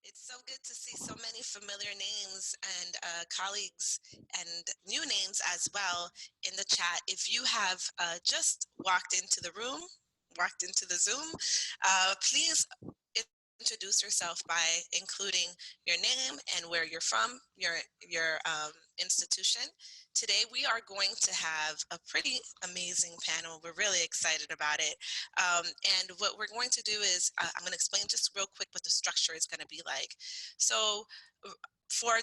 It's so good to see so many familiar names and colleagues and new names as well in the chat. If you have just walked into the room, walked into the Zoom, please introduce yourself by including your name and where you're from, your institution. Today we are going to have a pretty amazing panel. We're really excited about it. And what we're going to do is, I'm going to explain just real quick what the structure is going to be like. So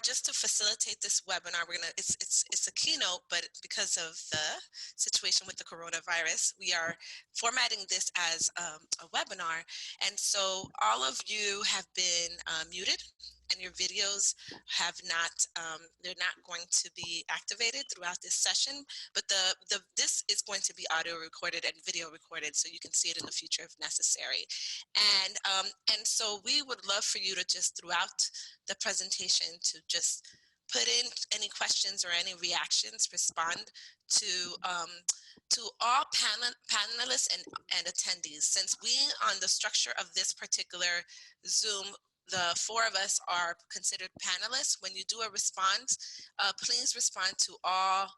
just to facilitate this webinar, it's a keynote, but because of the situation with the coronavirus, we are formatting this as a webinar. And so all of you have been muted, and your videos have not, they're not going to be activated throughout this session, but this is going to be audio recorded and video recorded, so you can see it in the future if necessary. And so we would love for you to just throughout the presentation to just put in any questions or any reactions, respond to all panelists and attendees. Since we, on the structure of this particular Zoom, the four of us are considered panelists. When you do a response, please respond to all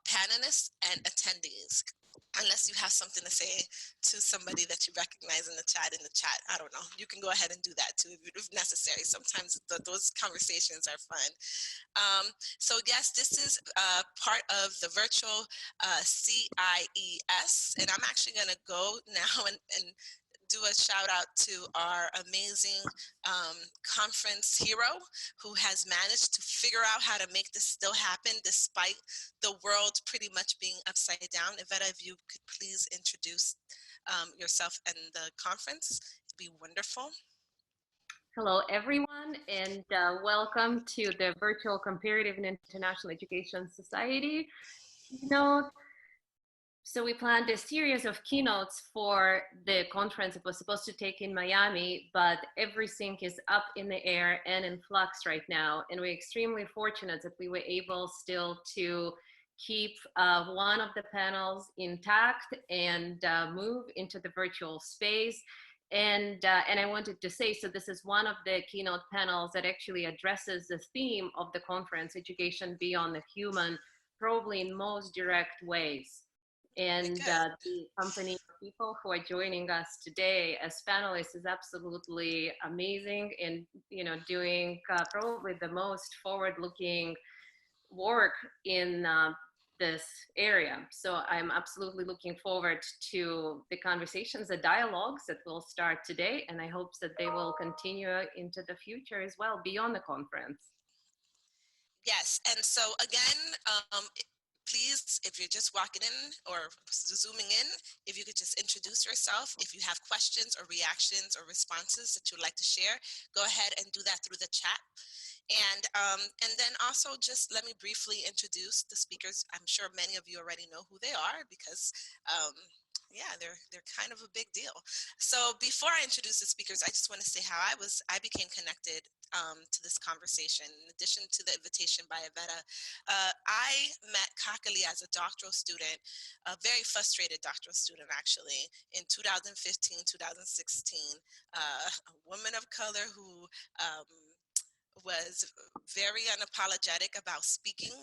panelists and attendees, unless you have something to say to somebody that you recognize in the chat. I don't know. You can go ahead and do that too if necessary. Sometimes those conversations are fun. So yes, this is part of the virtual CIES, and I'm actually going to go now and do a shout out to our amazing conference hero who has managed to figure out how to make this still happen despite the world pretty much being upside down. Iveta, if you could please introduce yourself and the conference, it'd be wonderful. Hello, everyone, and welcome to the Virtual Comparative and International Education Society keynote. So we planned a series of keynotes for the conference. It was supposed to take in Miami, but everything is up in the air and in flux right now. And we're extremely fortunate that we were able still to keep one of the panels intact and move into the virtual space. And I wanted to say, so this is one of the keynote panels that actually addresses the theme of the conference, Education Beyond the Human, probably in most direct ways. And the company of people who are joining us today as panelists is absolutely amazing, and doing probably the most forward-looking work in this area. So I'm absolutely looking forward to the conversations, the dialogues that will start today, and I hope that they will continue into the future as well, beyond the conference. Yes, and so again, please, if you're just walking in or zooming in, if you could just introduce yourself. If you have questions or reactions or responses that you'd like to share, go ahead and do that through the chat. And then also just let me briefly introduce the speakers. I'm sure many of you already know who they are because yeah, they're kind of a big deal. So before I introduce the speakers, I just want to say how I became connected to this conversation. In addition to the invitation by Iveta, I met Kakali as a doctoral student, a very frustrated doctoral student actually, in 2015, 2016, a woman of color who was very unapologetic about speaking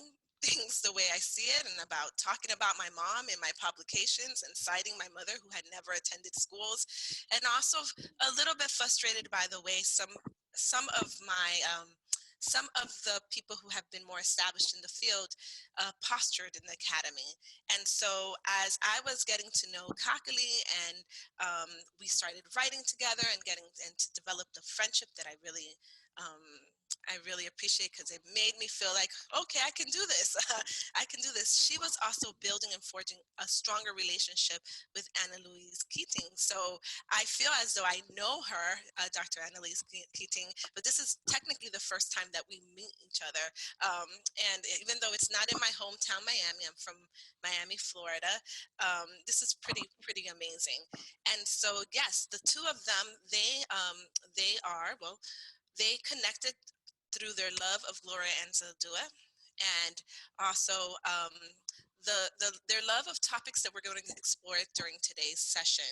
things the way I see it, and about talking about my mom in my publications and citing my mother who had never attended schools, and also a little bit frustrated by the way some of the people who have been more established in the field postured in the academy. And so as I was getting to know Kakali, and we started writing together and to develop the friendship that I really appreciate, because it made me feel like, okay, I can do this. I can do this. She was also building and forging a stronger relationship with AnaLouise Keating. So I feel as though I know her, Dr. AnaLouise Keating, but this is technically the first time that we meet each other. And even though it's not in my hometown, Miami, I'm from Miami, Florida, this is pretty amazing. And so, yes, the two of them, they connected through their love of Gloria and Zaldua, and also their love of topics that we're going to explore during today's session.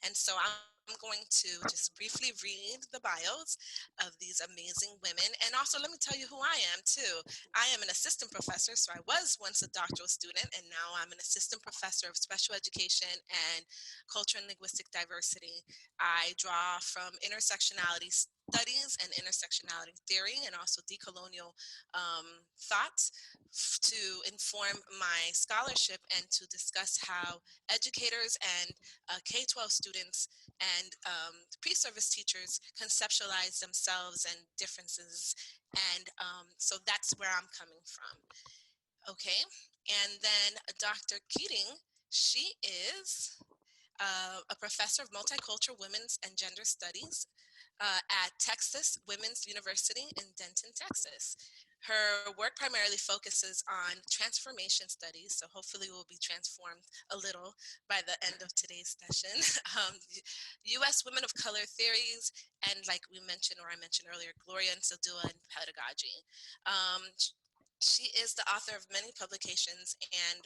And so I'm going to just briefly read the bios of these amazing women. And also, let me tell you who I am too. I am an assistant professor, so I was once a doctoral student, and now I'm an assistant professor of special education and culture and linguistic diversity. I draw from intersectionality studies and intersectionality theory, and also decolonial thoughts to inform my scholarship and to discuss how educators and K-12 students and pre-service teachers conceptualize themselves and differences. And so that's where I'm coming from. Okay, and then Dr. Keating, she is a professor of multicultural women's and gender studies at Texas Women's University in Denton, Texas. Her work primarily focuses on transformation studies, so hopefully we'll be transformed a little by the end of today's session. U.S. women of color theories, and like we mentioned, or I mentioned earlier, Gloria and Sadua and pedagogy. She is the author of many publications, and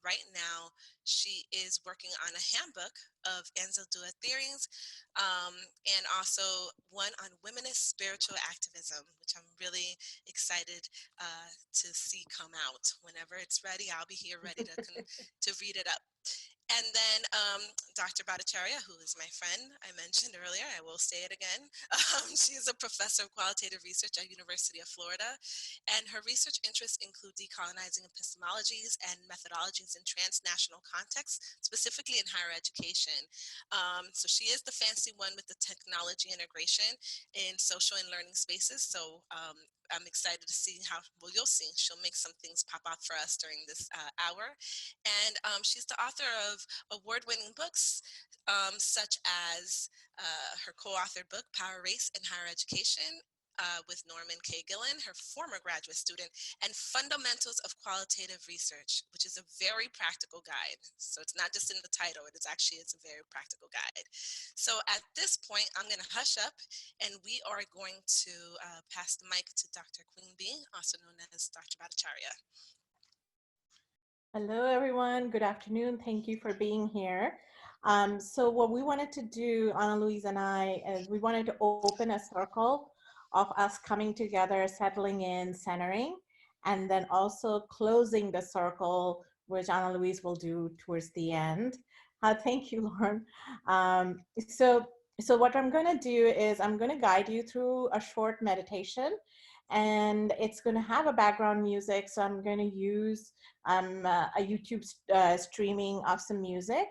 right now she is working on a handbook of Anzaldúa theories, and also one on womanist spiritual activism, which I'm really excited to see come out. Whenever it's ready, I'll be here ready to read it up. And then Dr. Bhattacharya, who is my friend I mentioned earlier, I will say it again. She is a professor of qualitative research at University of Florida, and her research interests include decolonizing epistemologies and methodologies in transnational contexts, specifically in higher education. So she is the fancy one with the technology integration in social and learning spaces. So I'm excited to see how, well, you'll see, she'll make some things pop up for us during this hour. And she's the author of award-winning books, such as her co-authored book, Power, Race, and Higher Education, with Norman K. Gillen, her former graduate student, and Fundamentals of Qualitative Research, which is a very practical guide. So it's not just in the title, it's a very practical guide. So at this point, I'm going to hush up, and we are going to pass the mic to Dr. Queen Bee, also known as Dr. Bhattacharya. Hello, everyone. Good afternoon. Thank you for being here. So what we wanted to do, AnaLouise and I, is we wanted to open a circle of us coming together, settling in, centering, and then also closing the circle, which AnaLouise will do towards the end. Thank you, Lauren. So what I'm going to do is I'm going to guide you through a short meditation, and it's going to have a background music. So I'm going to use a YouTube streaming of some music,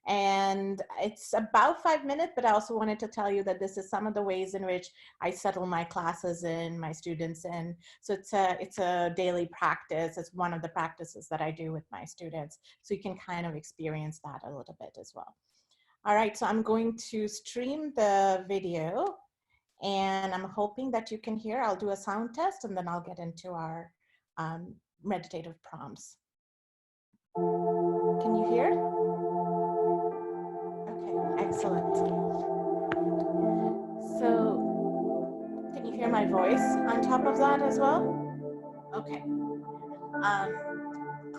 and it's about 5 minutes, but I also wanted to tell you that this is some of the ways in which I settle my classes and my students in. So it's a daily practice. It's one of the practices that I do with my students. So you can kind of experience that a little bit as well. All right, so I'm going to stream the video, and I'm hoping that you can hear. I'll do a sound test, and then I'll get into our meditative prompts. Can you hear? Okay, excellent. So, can you hear my voice on top of that as well? Okay.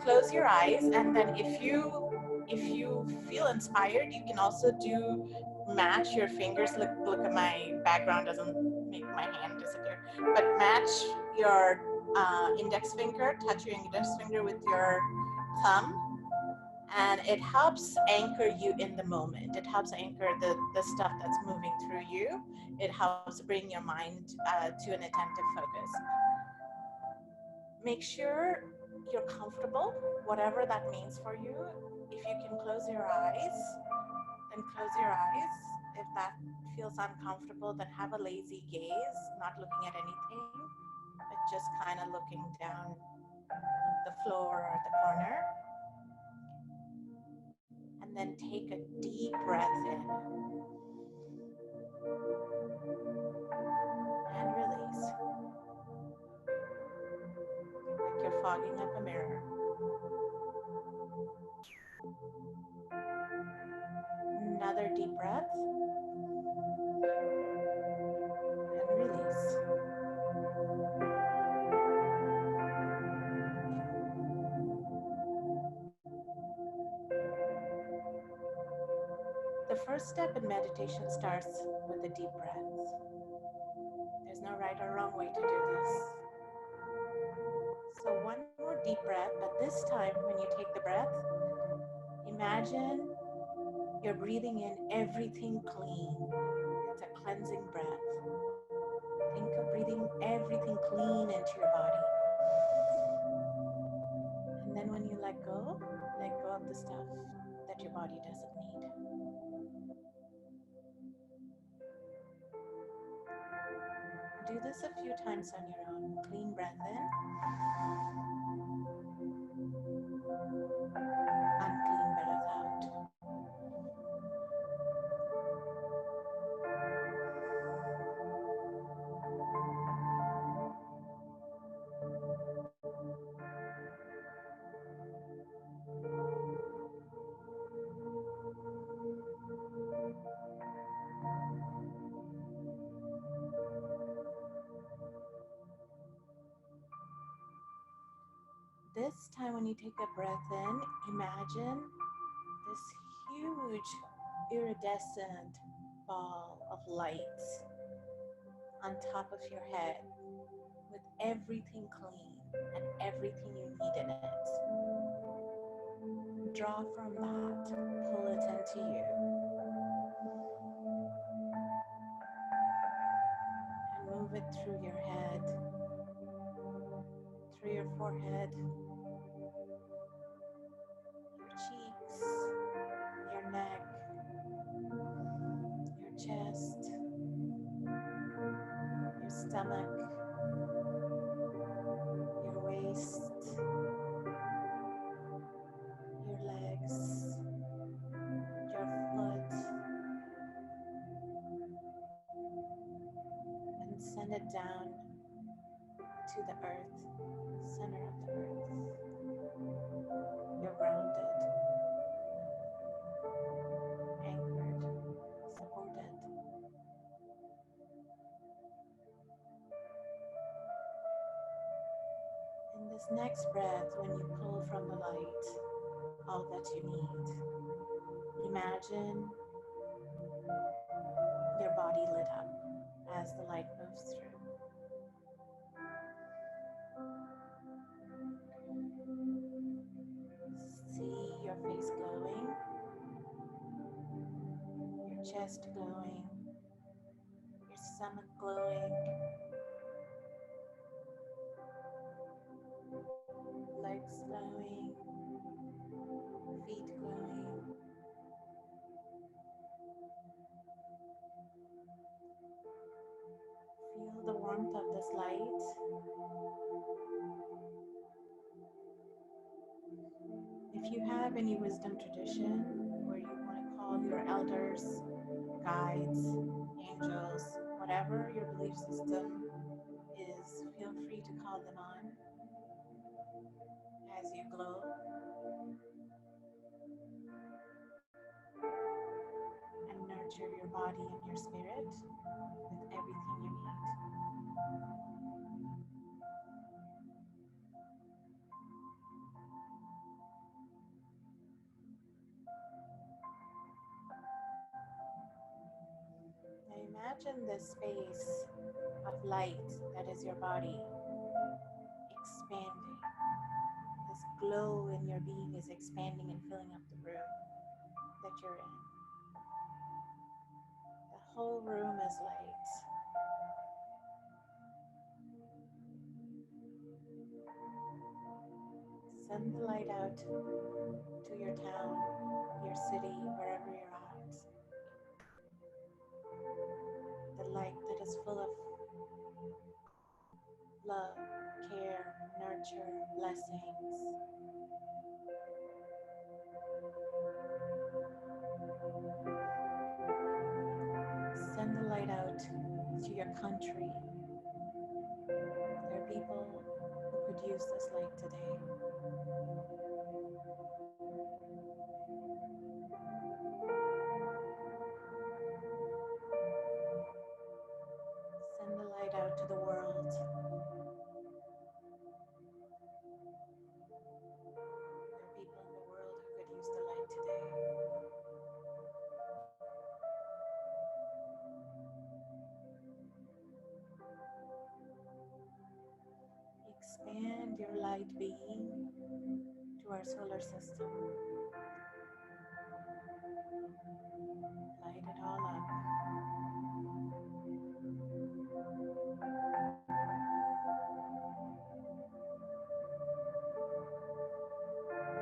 Close your eyes, and then if you feel inspired, you can also match your fingers. Look at my background, doesn't make my hand disappear, but match your index finger, touch your index finger with your thumb, and it helps anchor you in the moment. It helps anchor the stuff that's moving through you. It helps bring your mind to an attentive focus. Make sure you're comfortable, whatever that means for you. If you can close your eyes, then close your eyes. If that feels uncomfortable, then have a lazy gaze, not looking at anything, but just kind of looking down the floor or the corner. And then take a deep breath in and release. Like you're fogging up a mirror. Another deep breath and release. The first step in meditation starts with a deep breath. There's no right or wrong way to do this. So one more deep breath, but this time when you take the breath, imagine you're breathing in everything clean. It's a cleansing breath. Think of breathing everything clean into your body. And then when you let go of the stuff that your body doesn't need. Do this a few times on your own. Clean breath in, unclean breath out. This time when you take a breath in, imagine this huge iridescent ball of light on top of your head with everything clean and everything you need in it. Draw from that, pull it into you, and move it through your head, through your forehead, your cheeks, your neck, your chest, your stomach, your waist, your legs, your foot, and send it down to the earth, center of the earth. You're grounded, anchored, supported. In this next breath, when you pull from the light all that you need, imagine your body lit up as the light moves through. See your face glowing, your chest glowing, your stomach glowing, legs glowing, feet glowing. Feel the warmth of this light. If you have any wisdom tradition where you want to call your elders, guides, angels, whatever your belief system is, feel free to call them on as you glow. And nurture your body and your spirit with everything you need. Now imagine this space of light that is your body expanding. This glow in your being is expanding and filling up the room that you're in. The whole room is light. Send the light out to your town, your city, wherever you're at. The light that is full of love, care, nurture, blessings. Send the light out to your country. There are people who could use this light today. Send the light out to the world. There are people in the world who could use the light today. light being to our solar system. Light it all up.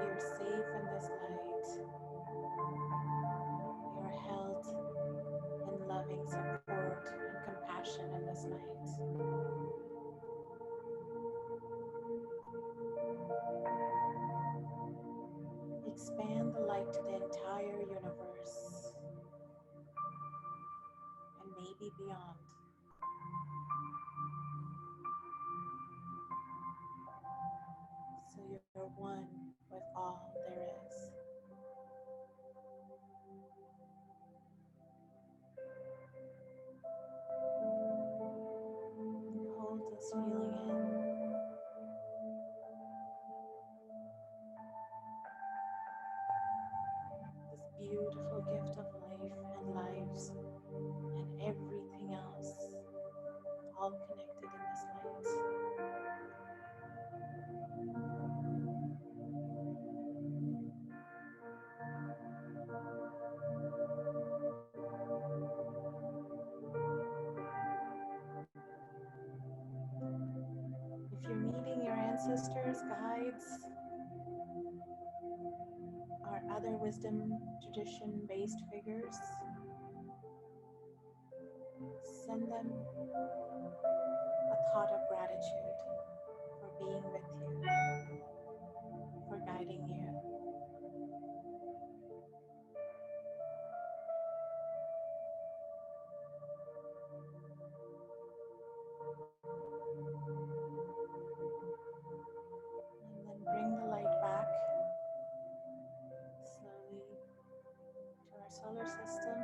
You're safe in this light. You're held in loving support and compassion in this light. Expand the light to the entire universe and maybe beyond. So you're one with all there is. Hold this feeling in. This beautiful gift of life and lives and everything else, all connected in this light. If you're meeting your ancestors, guides, or other wisdom tradition-based figures, send them a thought of gratitude for being with you, for guiding you. And then bring the light back slowly to our solar system.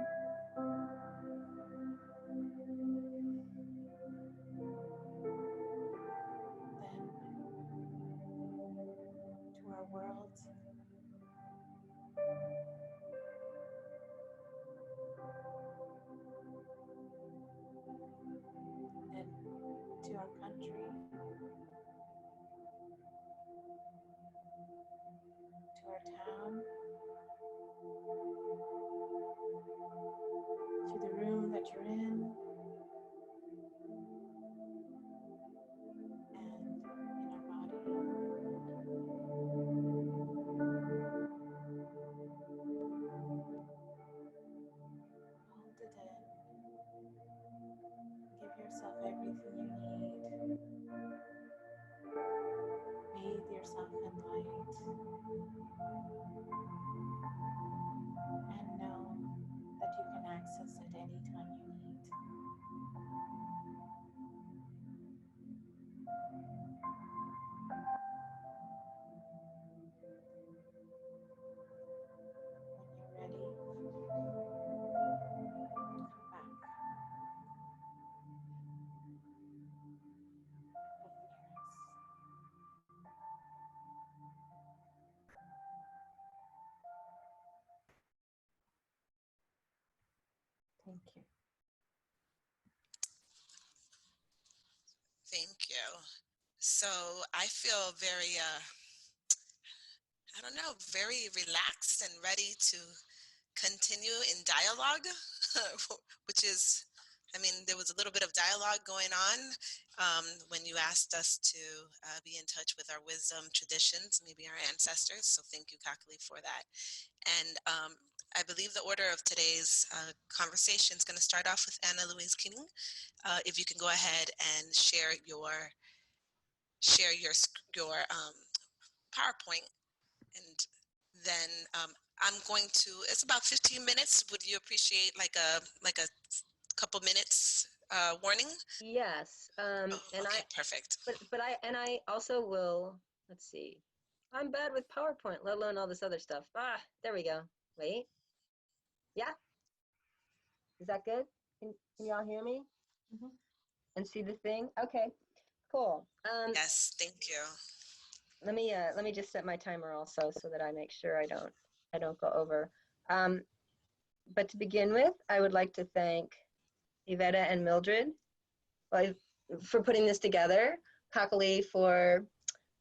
Then to our world. Then to our country. To our town. To the room that you're in. And in our body. Hold it in. Give yourself everything you need. Bathe yourself in light. And know that you can access it anytime you need. When you're ready, come back. Open your eyes. Thank you. Thank you. So I feel very, I don't know, very relaxed and ready to continue in dialogue, which is, I mean, there was a little bit of dialogue going on when you asked us to be in touch with our wisdom traditions, maybe our ancestors. So thank you, Kakali, for that. And I believe the order of today's conversation is going to start off with AnaLouise Keating. If you can go ahead and share your PowerPoint, and then I'm going to, it's about 15 minutes. Would you appreciate like a couple minutes warning? Yes. Oh, okay, perfect. But I also will, let's see. I'm bad with PowerPoint, let alone all this other stuff. There we go. Wait. Yeah. Is that good? Can y'all hear me? Mm-hmm. And see the thing? Okay, cool. Yes, thank you. Let me just set my timer also so that I make sure I don't go over. But to begin with, I would like to thank Boveda and Mildred for putting this together, Kakali for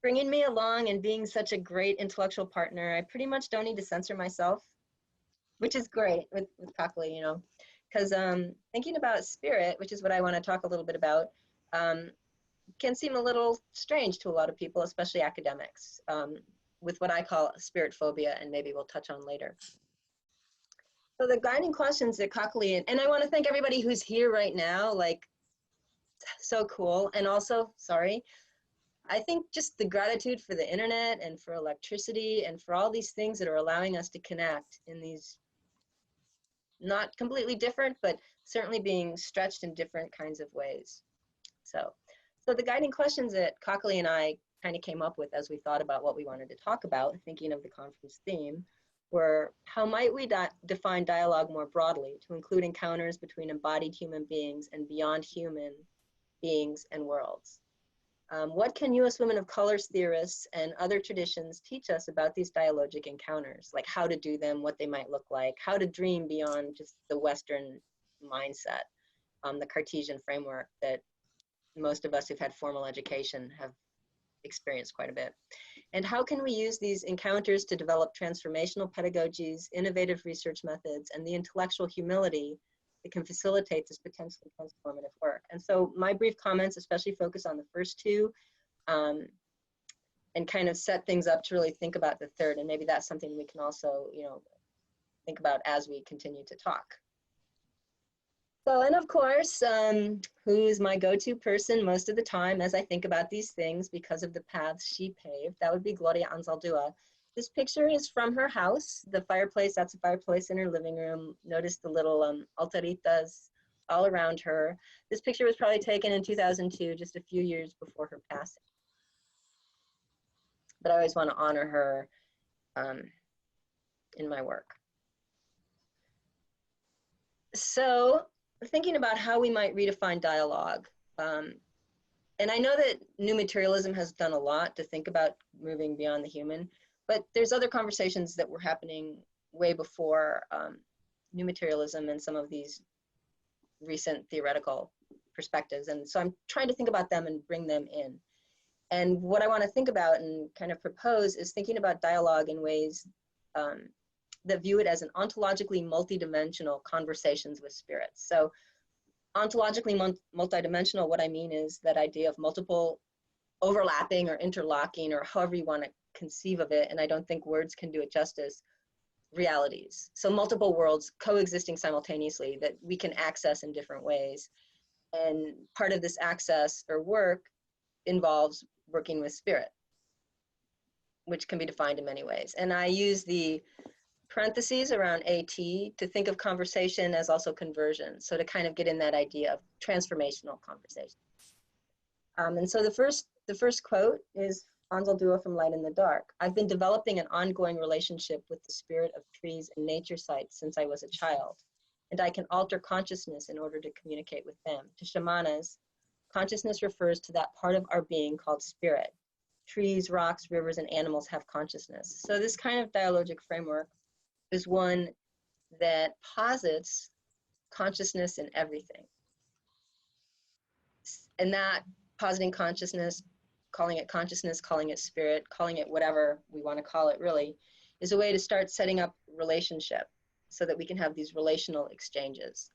bringing me along and being such a great intellectual partner. I pretty much don't need to censor myself, which is great with Kakali, you know, because thinking about spirit, which is what I want to talk a little bit about, can seem a little strange to a lot of people, especially academics, with what I call spirit phobia, and maybe we'll touch on later. So the guiding questions that Kakali, and I want to thank everybody who's here right now, like, so cool. And also, sorry, I think just the gratitude for the internet and for electricity and for all these things that are allowing us to connect in these not completely different, but certainly being stretched in different kinds of ways. So the guiding questions that Kakali and I kind of came up with as we thought about what we wanted to talk about, thinking of the conference theme, were how might we define dialogue more broadly to include encounters between embodied human beings and beyond human beings and worlds? What can U.S. women of color theorists and other traditions teach us about these dialogic encounters, like how to do them, what they might look like, how to dream beyond just the Western mindset, the Cartesian framework that most of us who've had formal education have experienced quite a bit. And how can we use these encounters to develop transformational pedagogies, innovative research methods, and the intellectual humility that can facilitate this potentially transformative work? And so my brief comments especially focus on the first two, and kind of set things up to really think about the third. And maybe that's something we can also, you know, think about as we continue to talk. So, and of course, who's my go-to person most of the time as I think about these things because of the paths she paved? That would be Gloria Anzaldúa. This picture is from her house, the fireplace. That's a fireplace in her living room. Notice the little altaritas all around her. This picture was probably taken in 2002, just a few years before her passing. But I always want to honor her in my work. So, thinking about how we might redefine dialogue. And I know that new materialism has done a lot to think about moving beyond the human, but there's other conversations that were happening way before new materialism and some of these recent theoretical perspectives. And so I'm trying to think about them and bring them in. And what I want to think about and kind of propose is thinking about dialogue in ways that view it as an ontologically multidimensional conversations with spirits. So ontologically multidimensional, what I mean is that idea of multiple overlapping or interlocking, or however you want to conceive of it, and I don't think words can do it justice, realities. So multiple worlds coexisting simultaneously that we can access in different ways. And part of this access or work involves working with spirit, which can be defined in many ways. And I use the parentheses around AT to think of conversation as also conversion. So to kind of get in that idea of transformational conversation. And so the first quote is Anzaldúa from Light in the Dark. I've been developing an ongoing relationship with the spirit of trees and nature sites since I was a child, and I can alter consciousness in order to communicate with them. To shamanas, consciousness refers to that part of our being called spirit. Trees, rocks, rivers, and animals have consciousness. So this kind of dialogic framework is one that posits consciousness in everything. And that positing consciousness, calling it spirit, calling it whatever we want to call it really, is a way to start setting up relationship so that we can have these relational exchanges,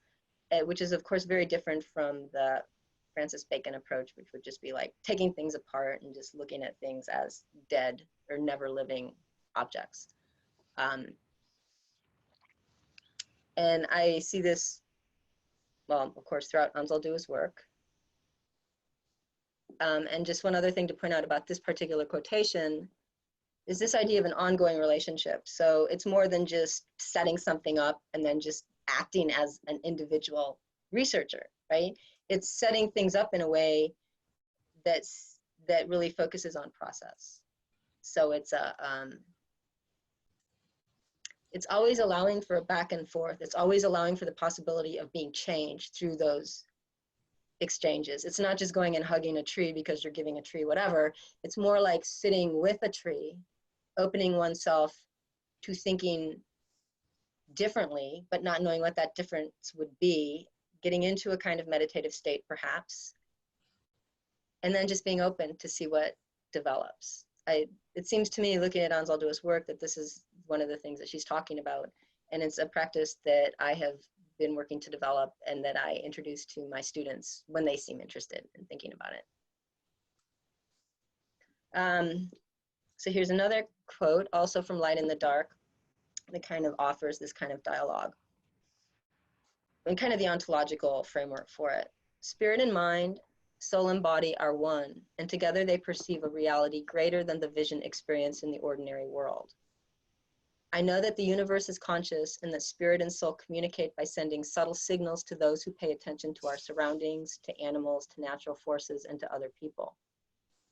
which is of course very different from the Francis Bacon approach, which would just be like taking things apart and just looking at things as dead or never living objects. And I see this, well, of course, throughout Anzaldúa's work. And just one other thing to point out about this particular quotation is this idea of an ongoing relationship. So it's more than just setting something up and then just acting as an individual researcher, right? It's setting things up in a way that really focuses on process. So it's always allowing for a back and forth. It's always allowing for the possibility of being changed through those exchanges. It's not just going and hugging a tree because you're giving a tree whatever. It's more like sitting with a tree, opening oneself to thinking differently, but not knowing what that difference would be, getting into a kind of meditative state perhaps, and then just being open to see what develops. It seems to me, looking at Anzaldua's work, that this is one of the things that she's talking about. And it's a practice that I have been working to develop and that I introduce to my students when they seem interested in thinking about it. So here's another quote, also from Light in the Dark, that kind of offers this kind of dialogue and kind of the ontological framework for it. Spirit and mind, soul and body are one, and together they perceive a reality greater than the vision experienced in the ordinary world. I know that the universe is conscious and that spirit and soul communicate by sending subtle signals to those who pay attention to our surroundings, to animals, to natural forces, and to other people.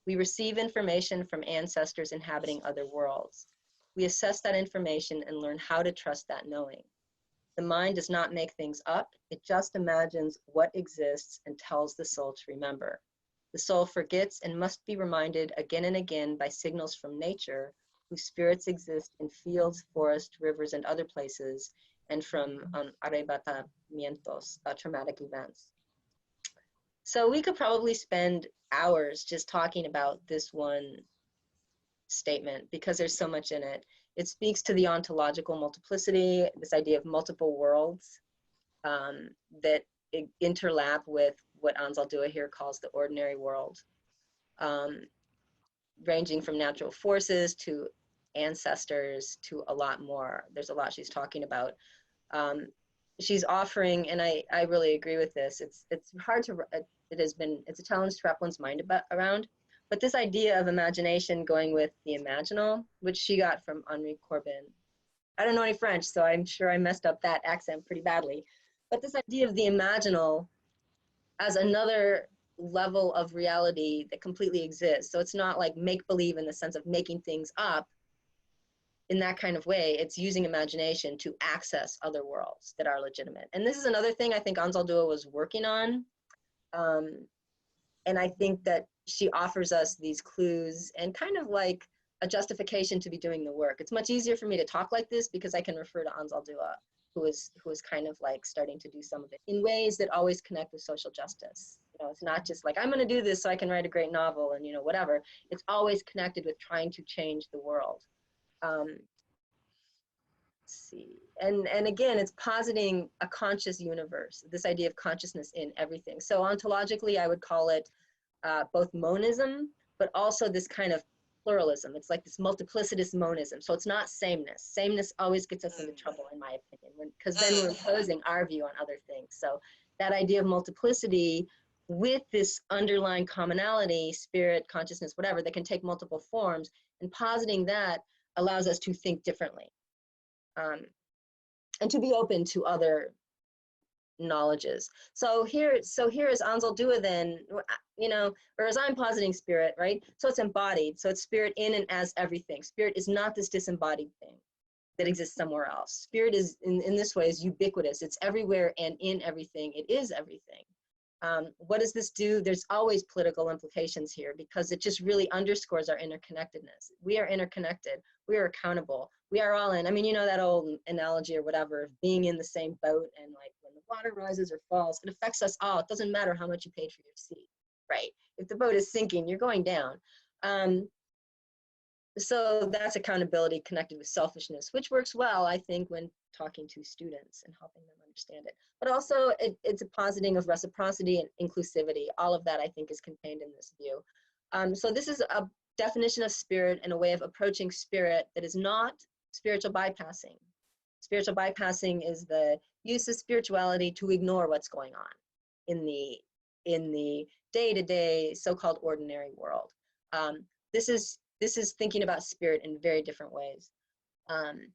We receive information from ancestors inhabiting other worlds. We assess that information and learn how to trust that knowing. The mind does not make things up, it just imagines what exists and tells the soul to remember. The soul forgets and must be reminded again and again by signals from nature, whose spirits exist in fields, forests, rivers, and other places, and from arrebatamientos, traumatic events. So we could probably spend hours just talking about this one statement because there's so much in it. It speaks to the ontological multiplicity, this idea of multiple worlds that interlap with what Anzaldúa here calls the ordinary world, ranging from natural forces to ancestors to a lot more. There's a lot she's talking about. She's offering, and I really agree with this, it's hard to, it's a challenge to wrap one's mind around, but this idea of imagination going with the imaginal, which she got from Henri Corbin. I don't know any French, so I'm sure I messed up that accent pretty badly. But this idea of the imaginal as another level of reality that completely exists. So it's not like make-believe in the sense of making things up in that kind of way. It's using imagination to access other worlds that are legitimate. And this is another thing I think Anzaldúa was working on. And I think that she offers us these clues and kind of like a justification to be doing the work. It's much easier for me to talk like this because I can refer to Anzaldúa, who is kind of like starting to do some of it in ways that always connect with social justice. You know, it's not just like, I'm gonna do this so I can write a great novel and, you know, whatever. It's always connected with trying to change the world. Let's see, and again, it's positing a conscious universe, this idea of consciousness in everything. So ontologically, I would call it both monism, but also this kind of pluralism. It's like this multiplicitous monism. So it's not sameness. Sameness always gets us into trouble, in my opinion, because then we're imposing our view on other things. So that idea of multiplicity with this underlying commonality, spirit, consciousness, whatever, that can take multiple forms, and positing that allows us to think differently and to be open to other knowledges. So here is Anzaldúa then, you know, or as I'm positing spirit, right? So it's embodied. So it's spirit in and as everything. Spirit is not this disembodied thing that exists somewhere else. Spirit is, in this way, is ubiquitous. It's everywhere and in everything. It is everything. What does this do? There's always political implications here because it just really underscores our interconnectedness. We are interconnected. We are accountable. We are all in. I mean, you know that old analogy or whatever of being in the same boat, and like when the water rises or falls, it affects us all. It doesn't matter how much you paid for your seat, right? If the boat is sinking, you're going down. So that's accountability connected with selfishness, which works well, I think, when talking to students and helping them understand it. But also it's a positing of reciprocity and inclusivity. All of that, I think, is contained in this view. So this is a definition of spirit and a way of approaching spirit that is not spiritual bypassing. Spiritual bypassing is the use of spirituality to ignore what's going on in the day-to-day so-called ordinary world. This is thinking about spirit in very different ways. And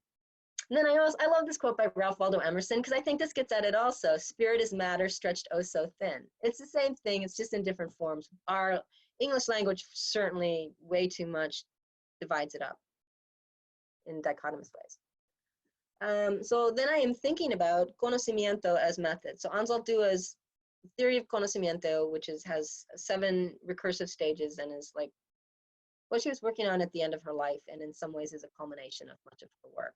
then I love this quote by Ralph Waldo Emerson, because I think this gets at it also. Spirit is matter stretched oh so thin. It's the same thing, it's just in different forms. Our English language certainly way too much divides it up in dichotomous ways. So then I am thinking about conocimiento as method. So Anzaldúa's theory of conocimiento, which has 7 recursive stages and is like what she was working on at the end of her life, and in some ways is a culmination of much of her work.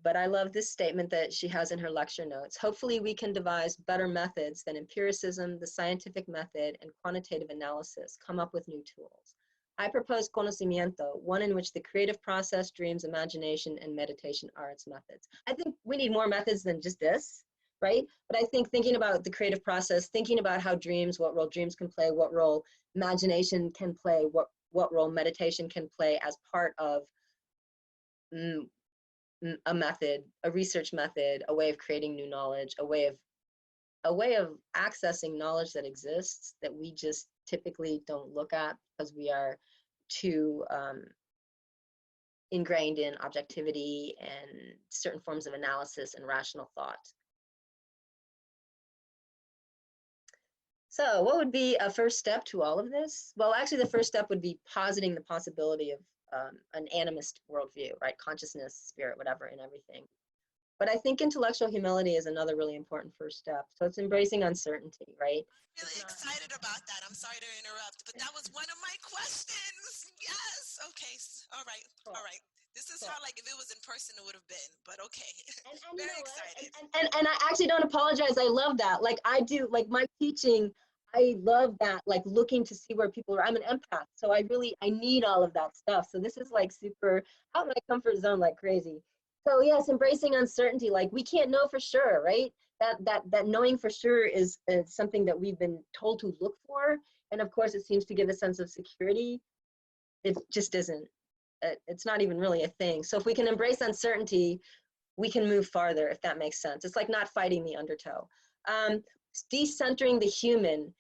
But I love this statement that she has in her lecture notes. Hopefully we can devise better methods than empiricism, the scientific method, and quantitative analysis, come up with new tools. I propose conocimiento, one in which the creative process, dreams, imagination, and meditation are its methods. I think we need more methods than just this, right? But I think thinking about the creative process, thinking about how dreams, what role dreams can play, what role imagination can play, what role meditation can play as part of a method, a research method, a way of creating new knowledge, a way of accessing knowledge that exists that we just typically don't look at because we are too ingrained in objectivity and certain forms of analysis and rational thought. So what would be a first step to all of this? Well, actually the first step would be positing the possibility of an animist worldview, right? Consciousness, spirit, whatever, and everything. But I think intellectual humility is another really important first step. So it's embracing uncertainty, right? I'm really excited about that. I'm sorry to interrupt, but that was one of my questions. Yes. Okay. All right. Cool. All right. This is how, like, if it was in person, it would have been, but okay. And Very you know excited. and I actually don't apologize. I love that. Like I do, like my teaching, I love that, like looking to see where people are. I'm an empath, so I need all of that stuff. So this is like super out of my comfort zone like crazy. So yes, embracing uncertainty, like we can't know for sure, right? That knowing for sure is something that we've been told to look for. And of course it seems to give a sense of security. It just isn't. It's not even really a thing. So if we can embrace uncertainty, we can move farther, if that makes sense. It's like not fighting the undertow. Decentering the human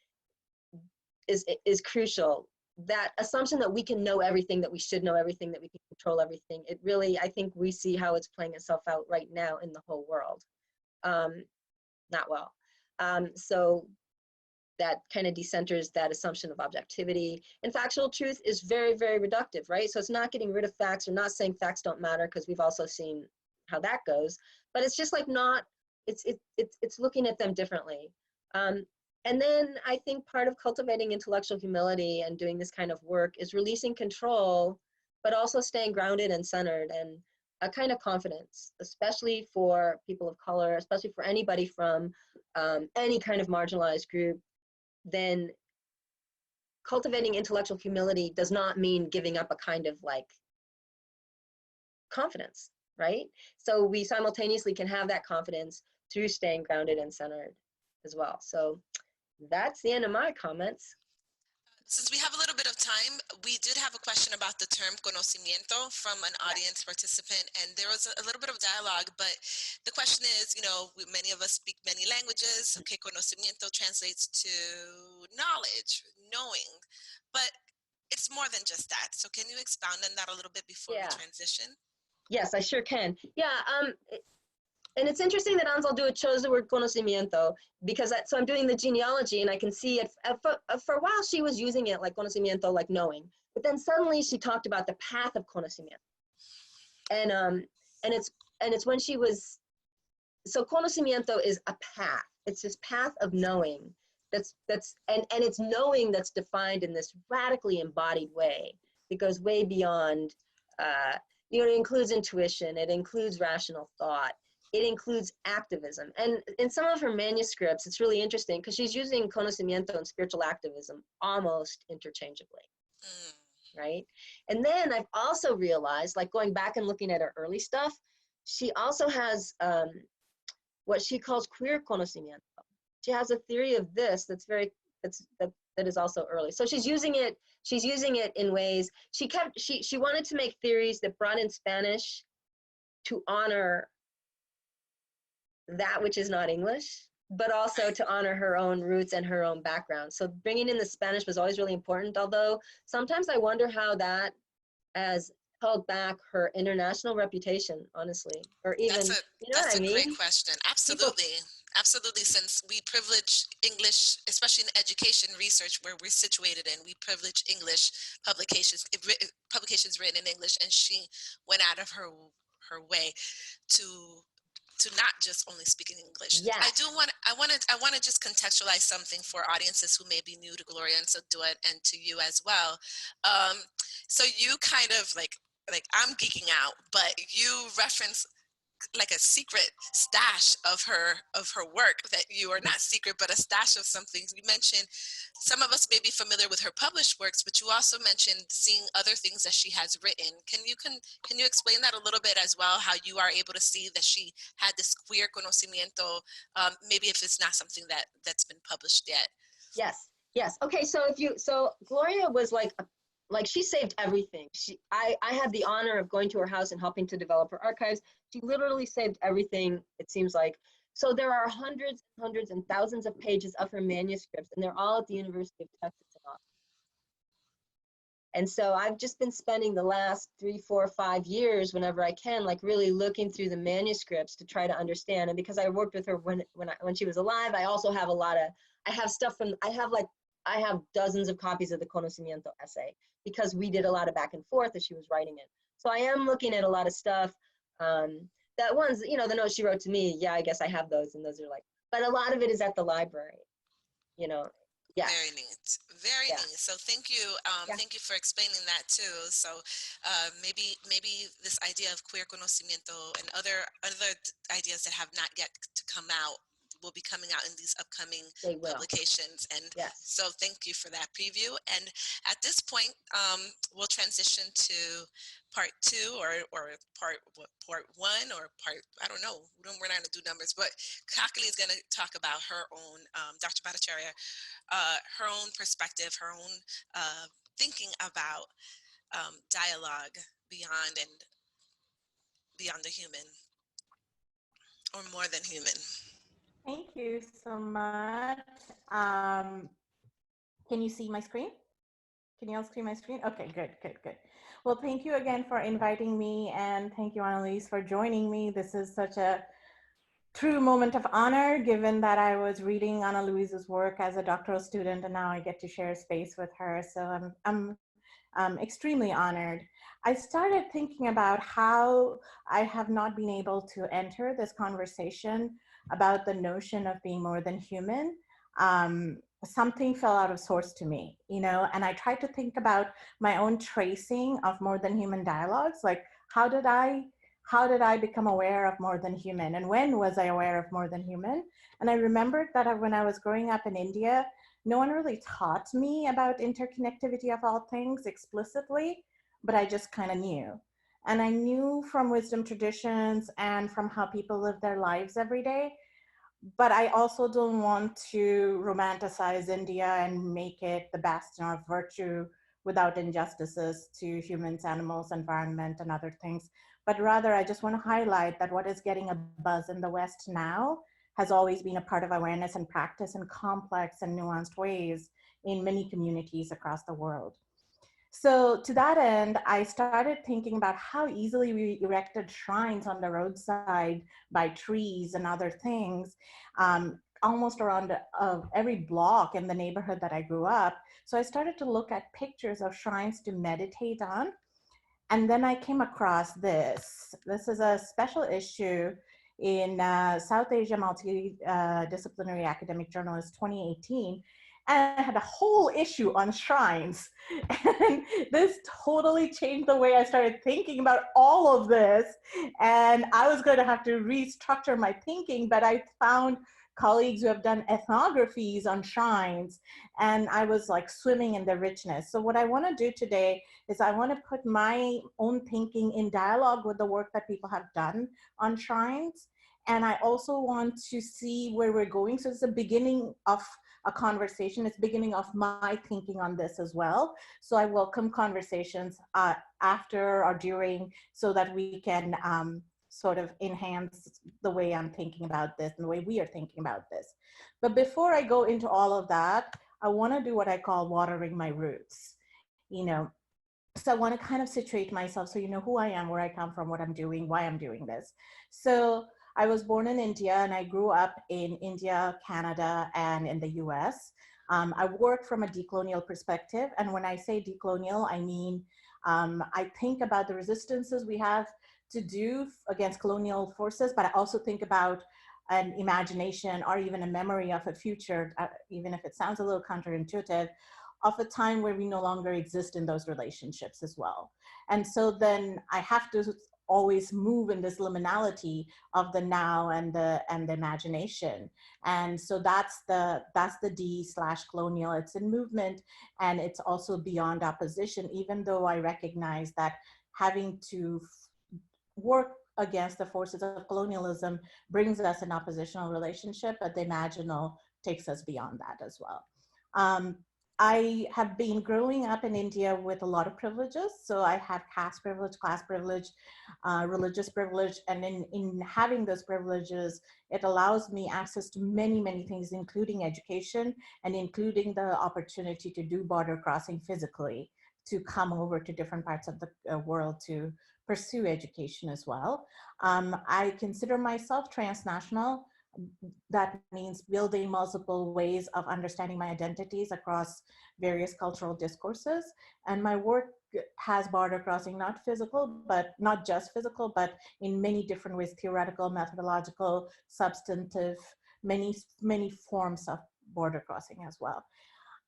is crucial. That assumption that we can know everything, that we should know everything, that we can control everything, it really, I think we see how it's playing itself out right now in the whole world. Not well. So that kind of decenters that assumption of objectivity. And factual truth is very, very reductive, right? So it's not getting rid of facts or not saying facts don't matter, because we've also seen how that goes, but it's just like not, it's looking at them differently. And then I think part of cultivating intellectual humility and doing this kind of work is releasing control, but also staying grounded and centered, and a kind of confidence, especially for people of color, especially for anybody from any kind of marginalized group. Then cultivating intellectual humility does not mean giving up a kind of like confidence, right? So we simultaneously can have that confidence through staying grounded and centered as well. So that's the end of my comments. Since we have a little bit of time, we did have a question about the term conocimiento from an audience participant, and there was a little bit of dialogue, but the question is, you know, many of us speak many languages. Okay, conocimiento translates to knowledge, knowing, but it's more than just that. So can you expound on that a little bit before we transition? Yes, I sure can. Yeah, and it's interesting that Anzaldúa chose the word conocimiento, because so I'm doing the genealogy and I can see it, for a while she was using it like conocimiento, like knowing, but then suddenly she talked about the path of conocimiento. And it's when she was, so conocimiento is a path. It's this path of knowing and it's knowing that's defined in this radically embodied way. It goes way beyond, you know, it includes intuition, it includes rational thought, it includes activism. And in some of her manuscripts, it's really interesting because she's using conocimiento and spiritual activism almost interchangeably, right? And then I've also realized, like going back and looking at her early stuff, she also has what she calls queer conocimiento. She has a theory of this that is also early. So she's using it in ways, she wanted to make theories that brought in Spanish to honor that which is not English, but also to honor her own roots and her own background. So bringing in the Spanish was always really important, although sometimes I wonder how that has held back her international reputation, honestly, or even, you know what I mean? That's a great question. Absolutely. Absolutely. Since we privilege English, especially in education research where we're situated in, we privilege English publications written in English, and she went out of her way to not just only speak in English. Yes. I want to just contextualize something for audiences who may be new to Gloria and Anzaldúa and to you as well. So you kind of like I'm geeking out, but you reference like a secret stash of her work that you are not secret, but a stash of some things. You mentioned some of us may be familiar with her published works, but you also mentioned seeing other things that she has written. Can you explain that a little bit as well? How you are able to see that she had this queer conocimiento, maybe if it's not something that's been published yet. Yes, yes. Okay, so Gloria was like she saved everything. I had the honor of going to her house and helping to develop her archives. She literally saved everything, it seems like. So there are hundreds and hundreds and thousands of pages of her manuscripts, and they're all at the University of Texas in Austin. And so I've just been spending the last 3, 4, 5 years, whenever I can, like really looking through the manuscripts to try to understand. And because I worked with her when she was alive, I also have I have dozens of copies of the Conocimiento essay, because we did a lot of back and forth as she was writing it. So I am looking at a lot of stuff. That ones, the notes she wrote to me, yeah, I guess I have those, and those are like, but a lot of it is at the library, Yeah. Very neat. Very neat. So thank you. Thank you for explaining that too. So maybe this idea of queer conocimiento and other ideas that have not yet to come out will be coming out in these upcoming publications. And so thank you for that preview. And at this point, we'll transition to part 2 or part 1 or part, I don't know, we're not going to do numbers, but Kakali is going to talk about her own, Dr. Bhattacharya, her own perspective, her own thinking about dialogue beyond the human, or more than human. Thank you so much. Can you see my screen? Can you all see my screen? Okay, good. Well, thank you again for inviting me, and thank you, AnaLouise, for joining me. This is such a true moment of honor, given that I was reading AnaLouise's work as a doctoral student, and now I get to share space with her. So I'm extremely honored. I started thinking about how I have not been able to enter this conversation about the notion of being more than human. Something fell out of source to me, and I tried to think about my own tracing of more than human dialogues. Like, how did I become aware of more than human, and when was I aware of more than human? And I remembered that when I was growing up in India, no one really taught me about interconnectivity of all things explicitly, but I just kind of knew. And I knew from wisdom traditions and from how people live their lives every day. But I also don't want to romanticize India and make it the bastion of virtue without injustices to humans, animals, environment, and other things. But rather, I just want to highlight that what is getting a buzz in the West now has always been a part of awareness and practice in complex and nuanced ways in many communities across the world. So to that end, I started thinking about how easily we erected shrines on the roadside by trees and other things, almost around every block in the neighborhood that I grew up. So I started to look at pictures of shrines to meditate on. And then I came across this. This is a special issue in South Asia Multidisciplinary Academic Journalist 2018. And I had a whole issue on shrines. And this totally changed the way I started thinking about all of this. And I was going to have to restructure my thinking, but I found colleagues who have done ethnographies on shrines, and I was like swimming in the richness. So what I want to do today is I want to put my own thinking in dialogue with the work that people have done on shrines. And I also want to see where we're going. So it's the beginning of a conversation. It's beginning of my thinking on this as well. So I welcome conversations after or during, so that we can sort of enhance the way I'm thinking about this and the way we are thinking about this. But before I go into all of that, I want to do what I call watering my roots. So I want to kind of situate myself so you know who I am, where I come from, what I'm doing, why I'm doing this. So I was born in India, and I grew up in India, Canada, and in the US. I work from a decolonial perspective. And when I say decolonial, I mean, I think about the resistances we have to do against colonial forces, but I also think about an imagination or even a memory of a future, even if it sounds a little counterintuitive, of a time where we no longer exist in those relationships as well. And so then I have to always move in this liminality of the now and the imagination. And so that's the D/colonial. It's in movement, and it's also beyond opposition, even though I recognize that having to work against the forces of colonialism brings us an oppositional relationship, but the imaginal takes us beyond that as well. I have been growing up in India with a lot of privileges. So I have caste privilege, class privilege, religious privilege. And in having those privileges, it allows me access to many, many things, including education and including the opportunity to do border crossing physically, to come over to different parts of the world to pursue education as well. I consider myself transnational. That means building multiple ways of understanding my identities across various cultural discourses. And my work has border crossing, not physical, but not just physical, but in many different ways, theoretical, methodological, substantive, many, many forms of border crossing as well.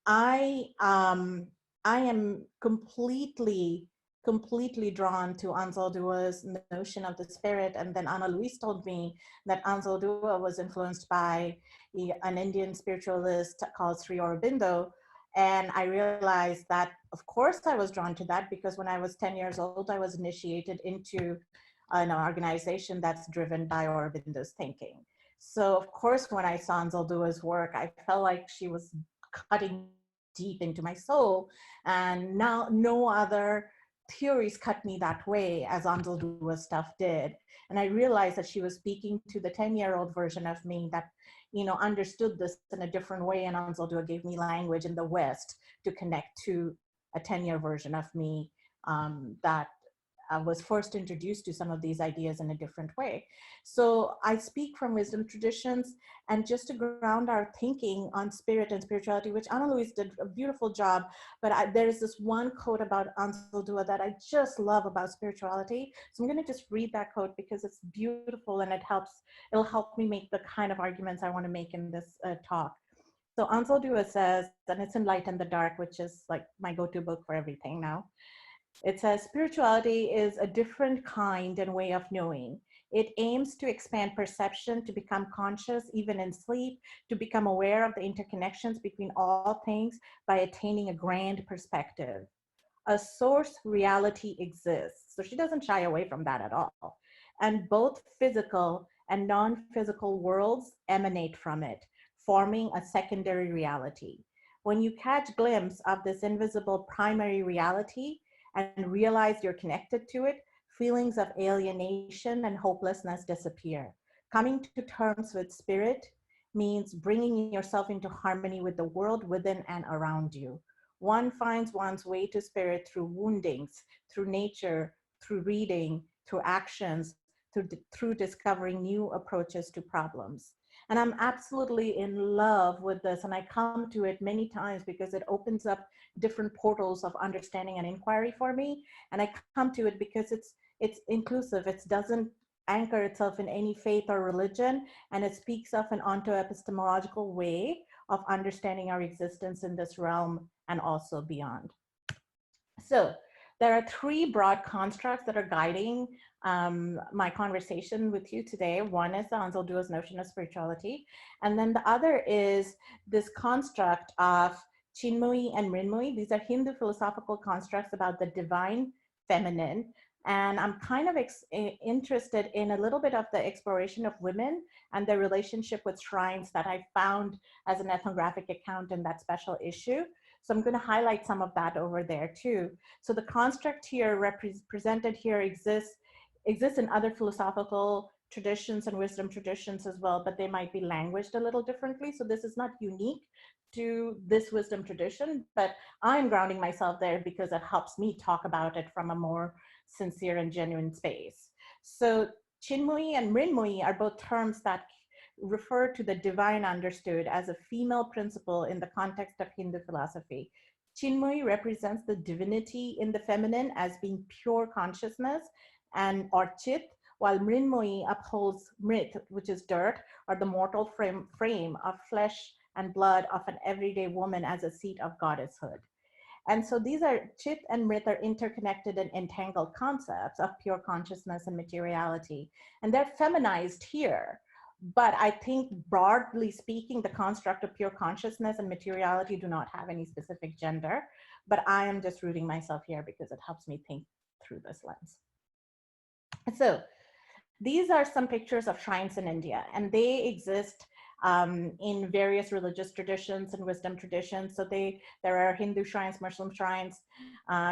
I am completely drawn to Ansel Dua's notion of the spirit. And then AnaLouise told me that Ansel Dua was influenced by an Indian spiritualist called Sri Aurobindo. And I realized that, of course, I was drawn to that because when I was 10 years old, I was initiated into an organization that's driven by Aurobindo's thinking. So, of course, when I saw Ansel Dua's work, I felt like she was cutting deep into my soul. And now no other theories cut me that way as Ansel Dua's stuff did. And I realized that she was speaking to the 10-year-old version of me that, understood this in a different way. And Ansel Dua gave me language in the West to connect to a 10-year version of me that was first introduced to some of these ideas in a different way. So I speak from wisdom traditions, and just to ground our thinking on spirit and spirituality, which AnaLouise did a beautiful job, but there is this one quote about Ansel Dua that I just love about spirituality. So I'm going to just read that quote because it's beautiful and it'll help me make the kind of arguments I want to make in this talk. So Ansel Dua says, and it's in Light and the Dark, which is like my go-to book for everything now. It says, spirituality is a different kind and way of knowing. It aims to expand perception, to become conscious, even in sleep, to become aware of the interconnections between all things by attaining a grand perspective. A source reality exists. So she doesn't shy away from that at all. And both physical and non-physical worlds emanate from it, forming a secondary reality. When you catch a glimpse of this invisible primary reality, and realize you're connected to it, feelings of alienation and hopelessness disappear. Coming to terms with spirit means bringing yourself into harmony with the world within and around you. One finds one's way to spirit through woundings, through nature, through reading, through actions, through discovering new approaches to problems. And I'm absolutely in love with this, and I come to it many times because it opens up different portals of understanding and inquiry for me. And I come to it because it's inclusive. It doesn't anchor itself in any faith or religion, and it speaks of an onto-epistemological way of understanding our existence in this realm and also beyond. So there are three broad constructs that are guiding my conversation with you today. One is the Ansel Dua's notion of spirituality. And then the other is this construct of Chinmoyi and Mrinmoyi. These are Hindu philosophical constructs about the divine feminine. And I'm kind of interested in a little bit of the exploration of women and their relationship with shrines that I found as an ethnographic account in that special issue. So I'm going to highlight some of that over there too. So the construct here presented here exists in other philosophical traditions and wisdom traditions as well, but they might be languaged a little differently. So this is not unique to this wisdom tradition, but I'm grounding myself there because it helps me talk about it from a more sincere and genuine space. So Chinmoyi and Mrinmoyi are both terms that refer to the divine understood as a female principle in the context of Hindu philosophy. Chinmoyi represents the divinity in the feminine as being pure consciousness and or chit, while Mrinmoyi upholds mrit, which is dirt, or the mortal frame of flesh and blood of an everyday woman as a seat of goddesshood. And so these are chit and myth are interconnected and entangled concepts of pure consciousness and materiality. And they're feminized here. But I think broadly speaking, the construct of pure consciousness and materiality do not have any specific gender. But I am just rooting myself here because it helps me think through this lens. So these are some pictures of shrines in India, and they exist in various religious traditions and wisdom traditions. So there are Hindu shrines, Muslim shrines,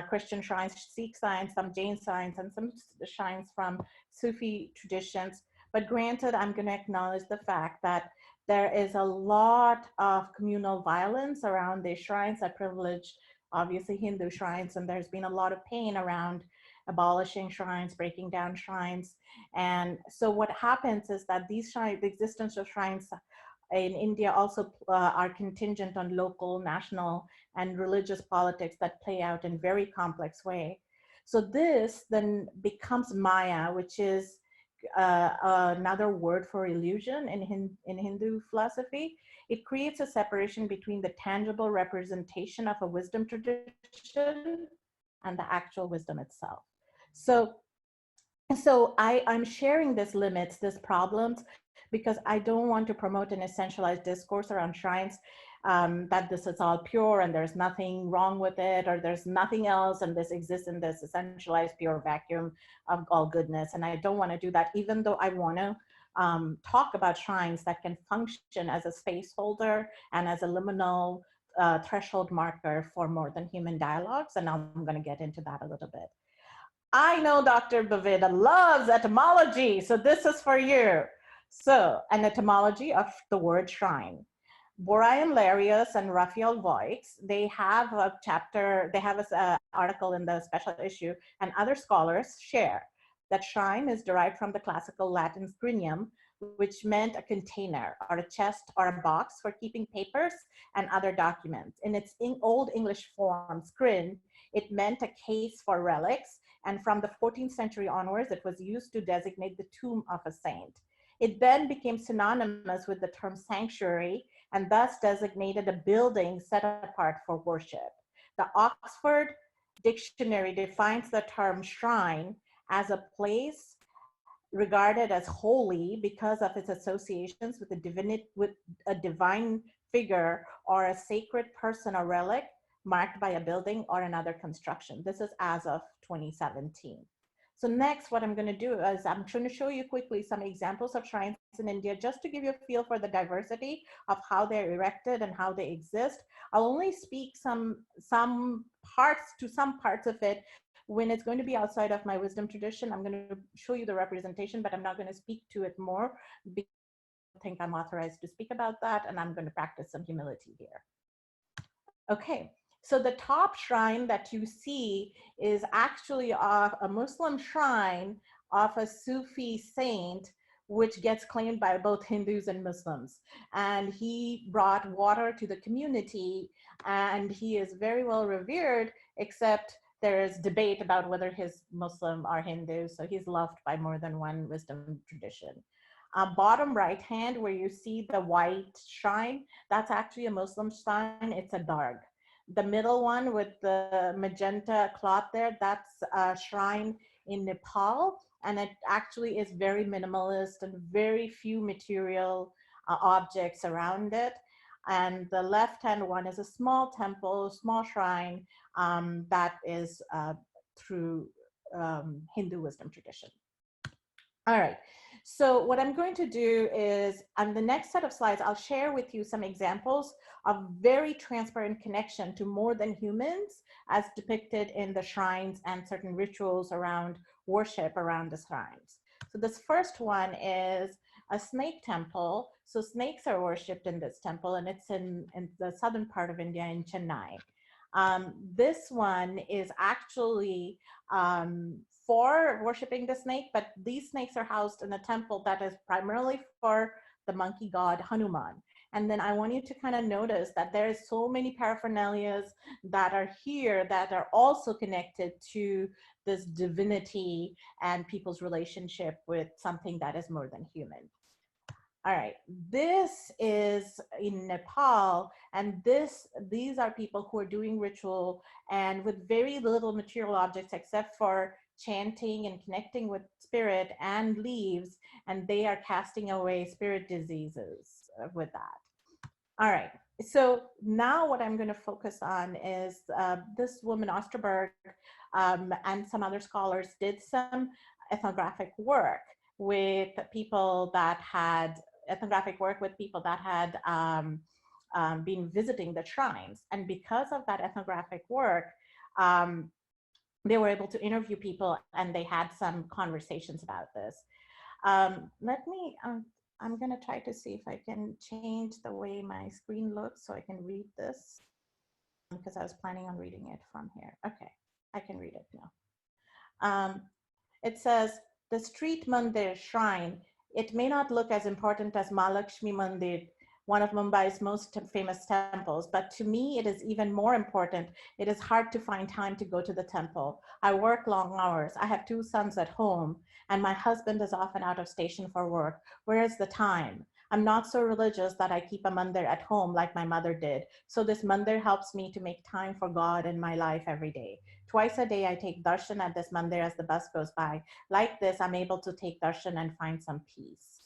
Christian shrines, Sikh shrines, some Jain shrines, and some shrines from Sufi traditions. But granted, I'm going to acknowledge the fact that there is a lot of communal violence around these shrines that privilege, obviously, Hindu shrines, and there's been a lot of pain around abolishing shrines, breaking down shrines. And so what happens is that these shrines, the existence of shrines in India also are contingent on local, national, and religious politics that play out in very complex way. So this then becomes Maya, which is another word for illusion in Hindu philosophy. It creates a separation between the tangible representation of a wisdom tradition and the actual wisdom itself. So I'm sharing this limits, this problems, because I don't want to promote an essentialized discourse around shrines, that this is all pure and there's nothing wrong with it, or there's nothing else and this exists in this essentialized pure vacuum of all goodness. And I don't want to do that, even though I want to talk about shrines that can function as a space holder and as a liminal threshold marker for more than human dialogues. And I'm going to get into that a little bit. I know Dr. Boveda loves etymology, so this is for you. So, an etymology of the word shrine. Brian Larius and Raphael Voigt, they have a chapter, they have an article in the special issue, and other scholars share that shrine is derived from the classical Latin scrinium, which meant a container or a chest or a box for keeping papers and other documents. In its Old English form, scrin, it meant a case for relics, and from the 14th century onwards, it was used to designate the tomb of a saint. It then became synonymous with the term sanctuary and thus designated a building set apart for worship. The Oxford Dictionary defines the term shrine as a place regarded as holy because of its associations with a divine figure or a sacred person or relic marked by a building or another construction. This is as of 2017. So next, what I'm going to do is I'm trying to show you quickly some examples of shrines in India, just to give you a feel for the diversity of how they're erected and how they exist. I'll only speak some parts of it when it's going to be outside of my wisdom tradition. I'm going to show you the representation, but I'm not going to speak to it more because I don't think I'm authorized to speak about that, and I'm going to practice some humility here. Okay. So the top shrine that you see is actually a Muslim shrine of a Sufi saint, which gets claimed by both Hindus and Muslims. And he brought water to the community, and he is very well revered, except there is debate about whether he's Muslim or Hindu. So he's loved by more than one wisdom tradition. Bottom right hand, where you see the white shrine, that's actually a Muslim shrine. It's a darg. The middle one with the magenta cloth there, that's a shrine in Nepal, and it actually is very minimalist and very few material objects around it. And the left-hand one is a small temple, small shrine that is through Hindu wisdom tradition. All right. So what I'm going to do is on the next set of slides, I'll share with you some examples of very transparent connection to more than humans as depicted in the shrines and certain rituals around worship around the shrines. So this first one is a snake temple. So snakes are worshipped in this temple, and it's in the southern part of India in Chennai. This one is actually for worshiping the snake, but these snakes are housed in a temple that is primarily for the monkey god Hanuman. And then I want you to kind of notice that there is so many paraphernalias that are here that are also connected to this divinity and people's relationship with something that is more than human. All right, this is in Nepal, and these are people who are doing ritual and with very little material objects except for chanting and connecting with spirit and leaves, and they are casting away spirit diseases with that. All right, so now what I'm going to focus on is this woman Osterberg and some other scholars did some ethnographic work with people that had been visiting the shrines. And because of that ethnographic work, um, they were able to interview people and they had some conversations about this. I'm going to try to see if I can change the way my screen looks so I can read this, because I was planning on reading it from here. Okay, I can read it now. It says, the street mandir shrine, it may not look as important as Mahalakshmi Mandir, one of Mumbai's most famous temples, but to me it is even more important. It is hard to find time to go to the temple. I work long hours. I have 2 sons at home, and my husband is often out of station for work. Where is the time? I'm not so religious that I keep a mandir at home like my mother did. So this mandir helps me to make time for God in my life every day. Twice a day, I take darshan at this mandir as the bus goes by. Like this, I'm able to take darshan and find some peace.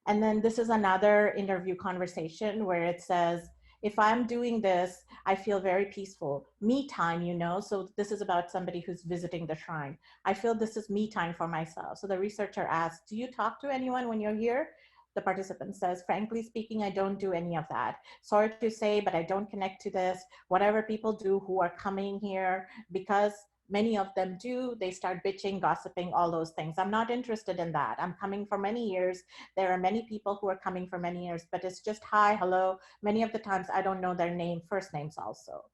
And then this is another interview conversation where it says, if I'm doing this, I feel very peaceful. Me time, you know, so this is about somebody who's visiting the shrine. I feel this is me time for myself. So the researcher asks, do you talk to anyone when you're here? The participant says, frankly speaking, I don't do any of that. Sorry to say, but I don't connect to this. Whatever people do who are coming here, because many of them do, they start bitching, gossiping, all those things. I'm not interested in that. I'm coming for many years. There are many people who are coming for many years, but it's just hi, hello. Many of the times I don't know their name, first names also.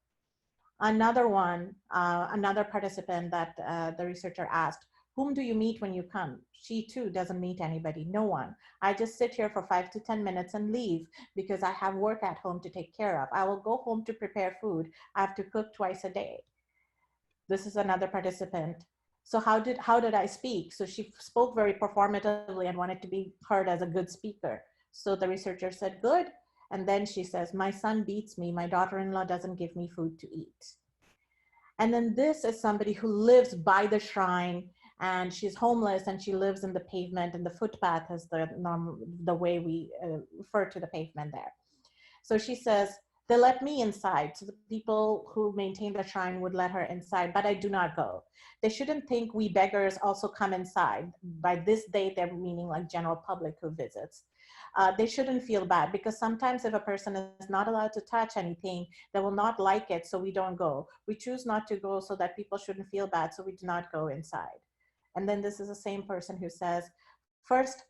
Another one, another participant that the researcher asked, whom do you meet when you come? She too doesn't meet anybody, no one. I just sit here for 5 to 10 minutes and leave because I have work at home to take care of. I will go home to prepare food. I have to cook twice a day. This is another participant. So how did I speak? So she spoke very performatively and wanted to be heard as a good speaker. So the researcher said, good. And then she says, my son beats me. My daughter-in-law doesn't give me food to eat. And then this is somebody who lives by the shrine, and she's homeless and she lives in the pavement, and the footpath is the way we refer to the pavement there. So she says, they let me inside. So the people who maintain the shrine would let her inside, but I do not go. They shouldn't think we beggars also come inside. By this they, they're meaning like general public who visits. They shouldn't feel bad, because sometimes if a person is not allowed to touch anything, they will not like it, so we don't go. We choose not to go so that people shouldn't feel bad, so we do not go inside. And then this is the same person who says, first,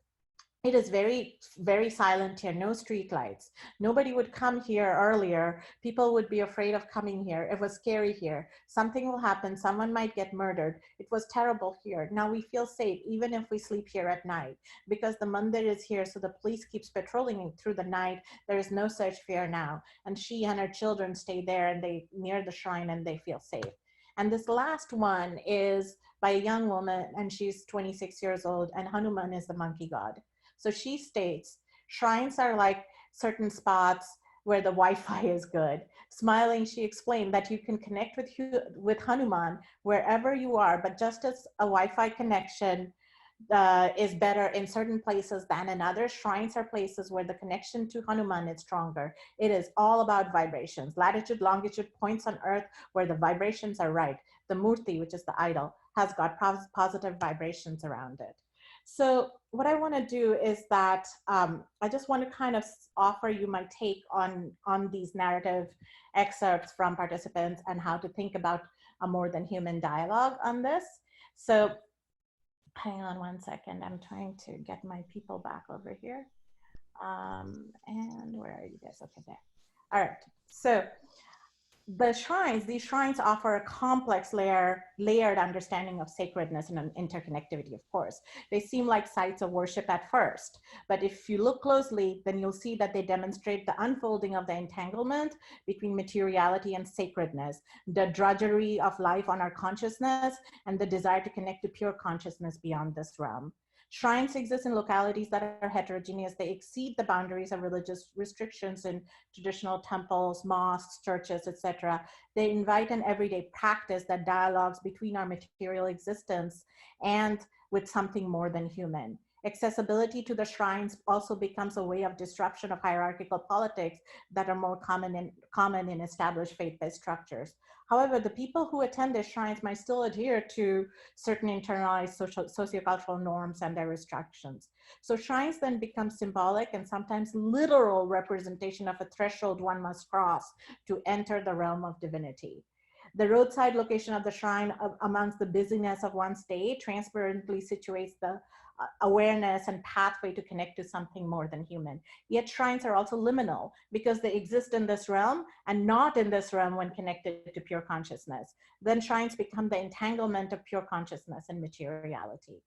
it is very, very silent here, no street lights. Nobody would come here earlier. People would be afraid of coming here. It was scary here. Something will happen. Someone might get murdered. It was terrible here. Now we feel safe, even if we sleep here at night, because the mandir is here, so the police keeps patrolling through the night. There is no such fear now. And she and her children stay there, and they near the shrine, and they feel safe. And this last one is by a young woman, and she's 26 years old, and Hanuman is the monkey god. So she states, shrines are like certain spots where the Wi-Fi is good. Smiling, she explained that you can connect with Hanuman wherever you are, but just as a Wi-Fi connection is better in certain places than in others, shrines are places where the connection to Hanuman is stronger. It is all about vibrations. Latitude, longitude, points on earth where the vibrations are right. The Murti, which is the idol, has got positive vibrations around it. So what I want to do is that I just want to kind of offer you my take on these narrative excerpts from participants and how to think about a more than human dialogue on this. So hang on one second. I'm trying to get my people back over here. And where are you guys? Okay, there. All right. So these shrines offer a complex layered understanding of sacredness and interconnectivity, of course. They seem like sites of worship at first, but if you look closely, then you'll see that they demonstrate the unfolding of the entanglement between materiality and sacredness, the drudgery of life on our consciousness, and the desire to connect to pure consciousness beyond this realm. Shrines exist in localities that are heterogeneous. They exceed the boundaries of religious restrictions in traditional temples, mosques, churches, etc. They invite an everyday practice that dialogues between our material existence and with something more than human. Accessibility to the shrines also becomes a way of disruption of hierarchical politics that are more common in established faith-based structures. However, the people who attend these shrines might still adhere to certain internalized sociocultural norms and their restrictions. So shrines then become symbolic and sometimes literal representation of a threshold one must cross to enter the realm of divinity. The roadside location of the shrine amongst the busyness of one's day transparently situates the awareness and pathway to connect to something more than human. Yet shrines are also liminal because they exist in this realm and not in this realm when connected to pure consciousness. Then shrines become the entanglement of pure consciousness and materiality.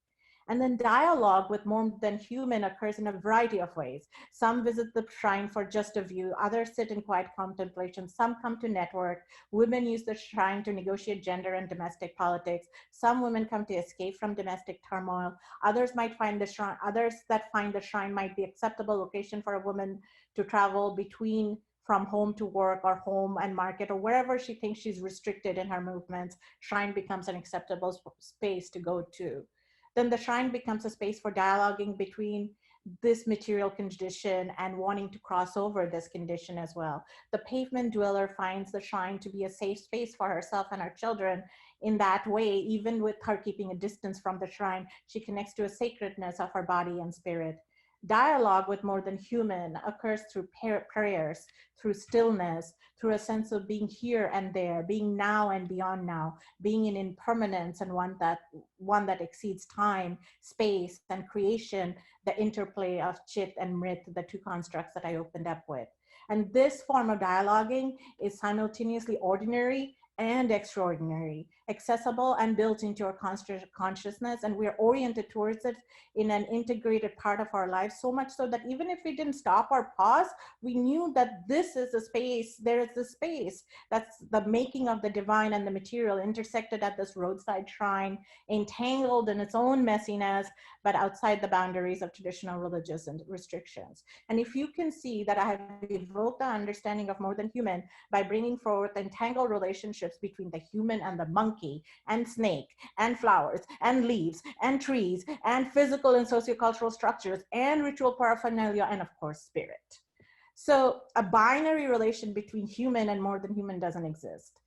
And then dialogue with more than human occurs in a variety of ways. Some visit the shrine for just a view, others sit in quiet contemplation, some come to network. Women use the shrine to negotiate gender and domestic politics. Some women come to escape from domestic turmoil. Others that find the shrine might be acceptable location for a woman to travel between from home to work or home and market or wherever she thinks she's restricted in her movements. Shrine becomes an acceptable space to go to. Then the shrine becomes a space for dialoguing between this material condition and wanting to cross over this condition as well. The pavement dweller finds the shrine to be a safe space for herself and her children. In that way, even with her keeping a distance from the shrine, she connects to a sacredness of her body and spirit. Dialogue with more than human occurs through prayers, through stillness, through a sense of being here and there, being now and beyond now, being in impermanence and one that exceeds time, space, and creation, the interplay of chit and mrit, the two constructs that I opened up with. And this form of dialoguing is simultaneously ordinary and extraordinary, accessible and built into our consciousness, and we're oriented towards it in an integrated part of our lives, so much so that even if we didn't stop or pause, we knew that this is a space, there is a space. That's the making of the divine and the material intersected at this roadside shrine, entangled in its own messiness, but outside the boundaries of traditional religious and restrictions. And if you can see that I have evoked the understanding of more than human by bringing forth entangled relationships between the human and the monkey and snake and flowers and leaves and trees and physical and sociocultural structures and ritual paraphernalia and of course spirit. So a binary relation between human and more than human doesn't exist.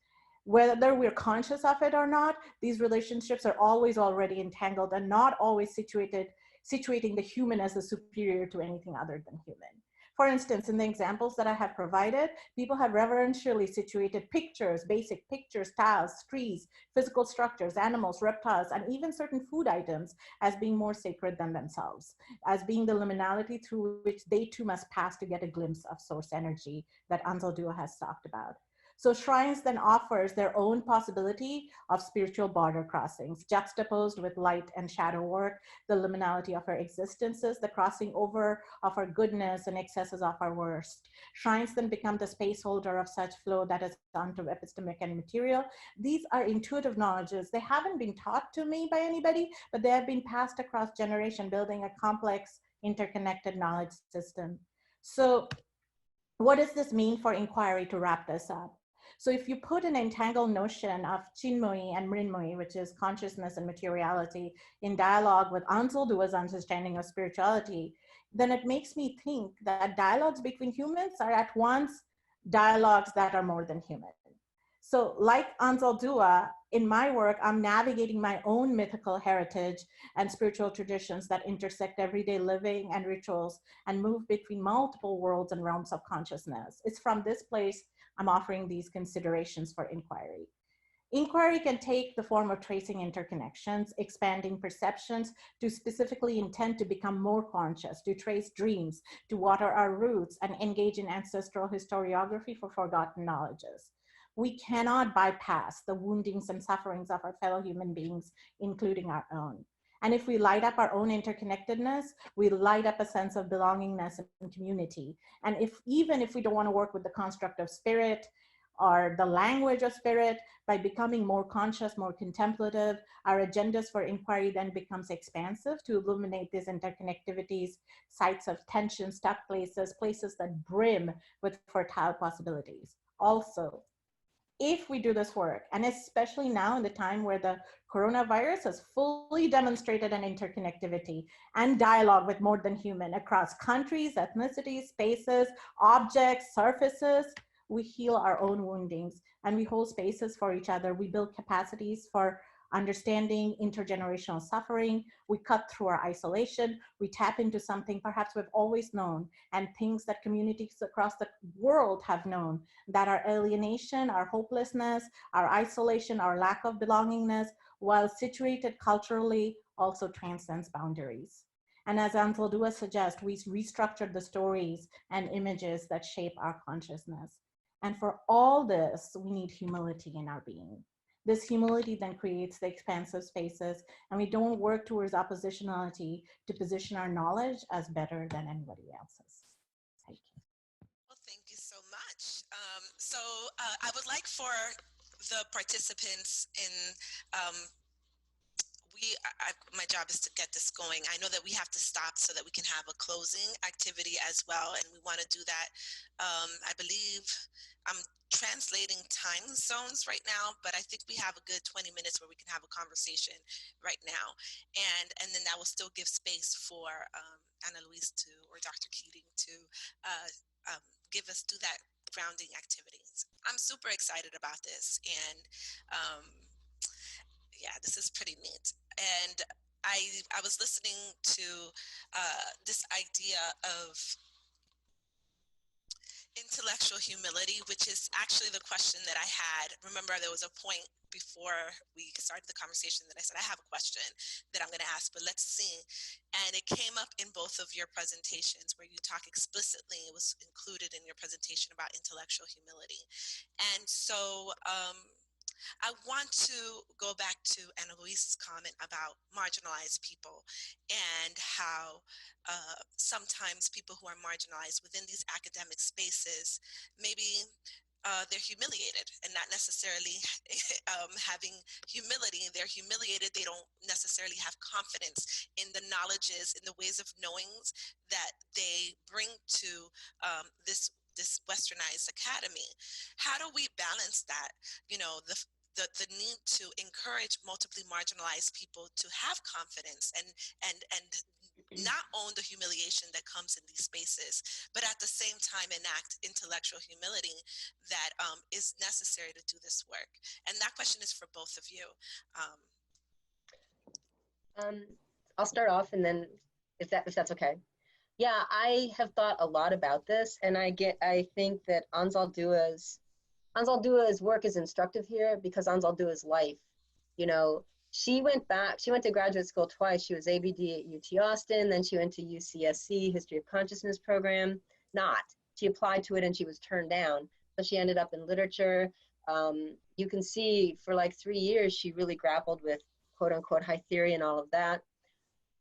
Whether we're conscious of it or not, these relationships are always already entangled and not always situating the human as the superior to anything other than human. For instance, in the examples that I have provided, people have reverentially situated pictures, basic pictures, tiles, trees, physical structures, animals, reptiles, and even certain food items as being more sacred than themselves, as being the liminality through which they too must pass to get a glimpse of source energy that Anzal Dua has talked about. So shrines then offers their own possibility of spiritual border crossings, juxtaposed with light and shadow work, the liminality of our existences, the crossing over of our goodness and excesses of our worst. Shrines then become the space holder of such flow that is onto epistemic and material. These are intuitive knowledges. They haven't been taught to me by anybody, but they have been passed across generation, building a complex, interconnected knowledge system. So what does this mean for inquiry to wrap this up? So if you put an entangled notion of Chinmoy and Mrinmoy, which is consciousness and materiality, in dialogue with Anzal Dua's understanding of spirituality, then it makes me think that dialogues between humans are at once dialogues that are more than human. So like Anzal Dua, in my work, I'm navigating my own mythical heritage and spiritual traditions that intersect everyday living and rituals and move between multiple worlds and realms of consciousness. It's from this place I'm offering these considerations for inquiry. Inquiry can take the form of tracing interconnections, expanding perceptions to specifically intend to become more conscious, to trace dreams, to water our roots, and engage in ancestral historiography for forgotten knowledges. We cannot bypass the woundings and sufferings of our fellow human beings, including our own. And if we light up our own interconnectedness, we light up a sense of belongingness and community. And even if we don't want to work with the construct of spirit, or the language of spirit. By becoming more conscious, more contemplative, our agendas for inquiry then becomes expansive to illuminate these interconnectivities, sites of tension, stuck places, places that brim with fertile possibilities. Also, if we do this work, and especially now in the time where the coronavirus has fully demonstrated an interconnectivity and dialogue with more than human across countries, ethnicities, spaces, objects, surfaces, we heal our own woundings and we hold spaces for each other. We build capacities for understanding intergenerational suffering. We cut through our isolation. We tap into something perhaps we've always known and things that communities across the world have known, that our alienation, our hopelessness, our isolation, our lack of belongingness, while situated culturally, also transcends boundaries. And as Anzaldúa suggests, we restructured the stories and images that shape our consciousness. And for all this, we need humility in our being. This humility then creates the expansive spaces, and we don't work towards oppositionality to position our knowledge as better than anybody else's. Thank you. Well, thank you so much. I would like for the participants in my job is to get this going. I know that we have to stop so that we can have a closing activity as well, and we want to do that. I believe I'm translating time zones right now, but I think we have a good 20 minutes where we can have a conversation right now, and then that will still give space for AnaLouise or Dr. Keating to do that grounding activities. I'm super excited about this, and yeah, this is pretty neat. And I was listening to this idea of intellectual humility, which is actually the question that I had. Remember, there was a point before we started the conversation that I said, I have a question that I'm going to ask, but let's see. And it came up in both of your presentations where you talk explicitly, it was included in your presentation about intellectual humility. And so I want to go back to AnaLouise's comment about marginalized people and how sometimes people who are marginalized within these academic spaces, maybe they're humiliated and not necessarily having humility. They're humiliated. They don't necessarily have confidence in the knowledges, in the ways of knowings that they bring to this westernized academy. How do we balance that? You know, the need to encourage multiply marginalized people to have confidence and not own the humiliation that comes in these spaces, but at the same time enact intellectual humility that is necessary to do this work. And that question is for both of you. I'll start off, and then if that's okay. Yeah, I have thought a lot about this, and I think that Anzaldúa's work is instructive here because Anzaldúa's life, you know, she went to graduate school twice. She was ABD at UT Austin, then she went to UCSC, History of Consciousness program. She applied to it and she was turned down. So she ended up in literature. You can see for like 3 years, she really grappled with quote unquote high theory and all of that.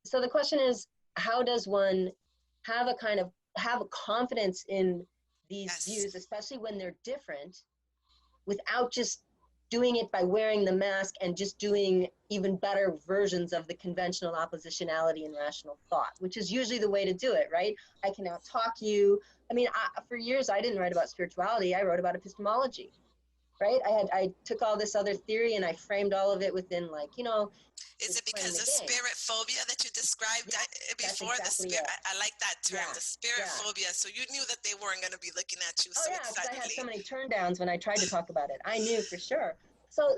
So the question is, how does one have a confidence in these views, especially when they're different, without just doing it by wearing the mask and just doing even better versions of the conventional oppositionality and rational thought, which is usually the way to do it, right? I can out-talk you. I mean, for years, I didn't write about spirituality. I wrote about epistemology, right? I took all this other theory and I framed all of it within, like, you know. Is it because of spirit phobia that you described before? Exactly I like that term, the spirit phobia. So you knew that they weren't going to be looking at you so excitedly. I had so many turndowns when I tried to talk about it. I knew for sure. So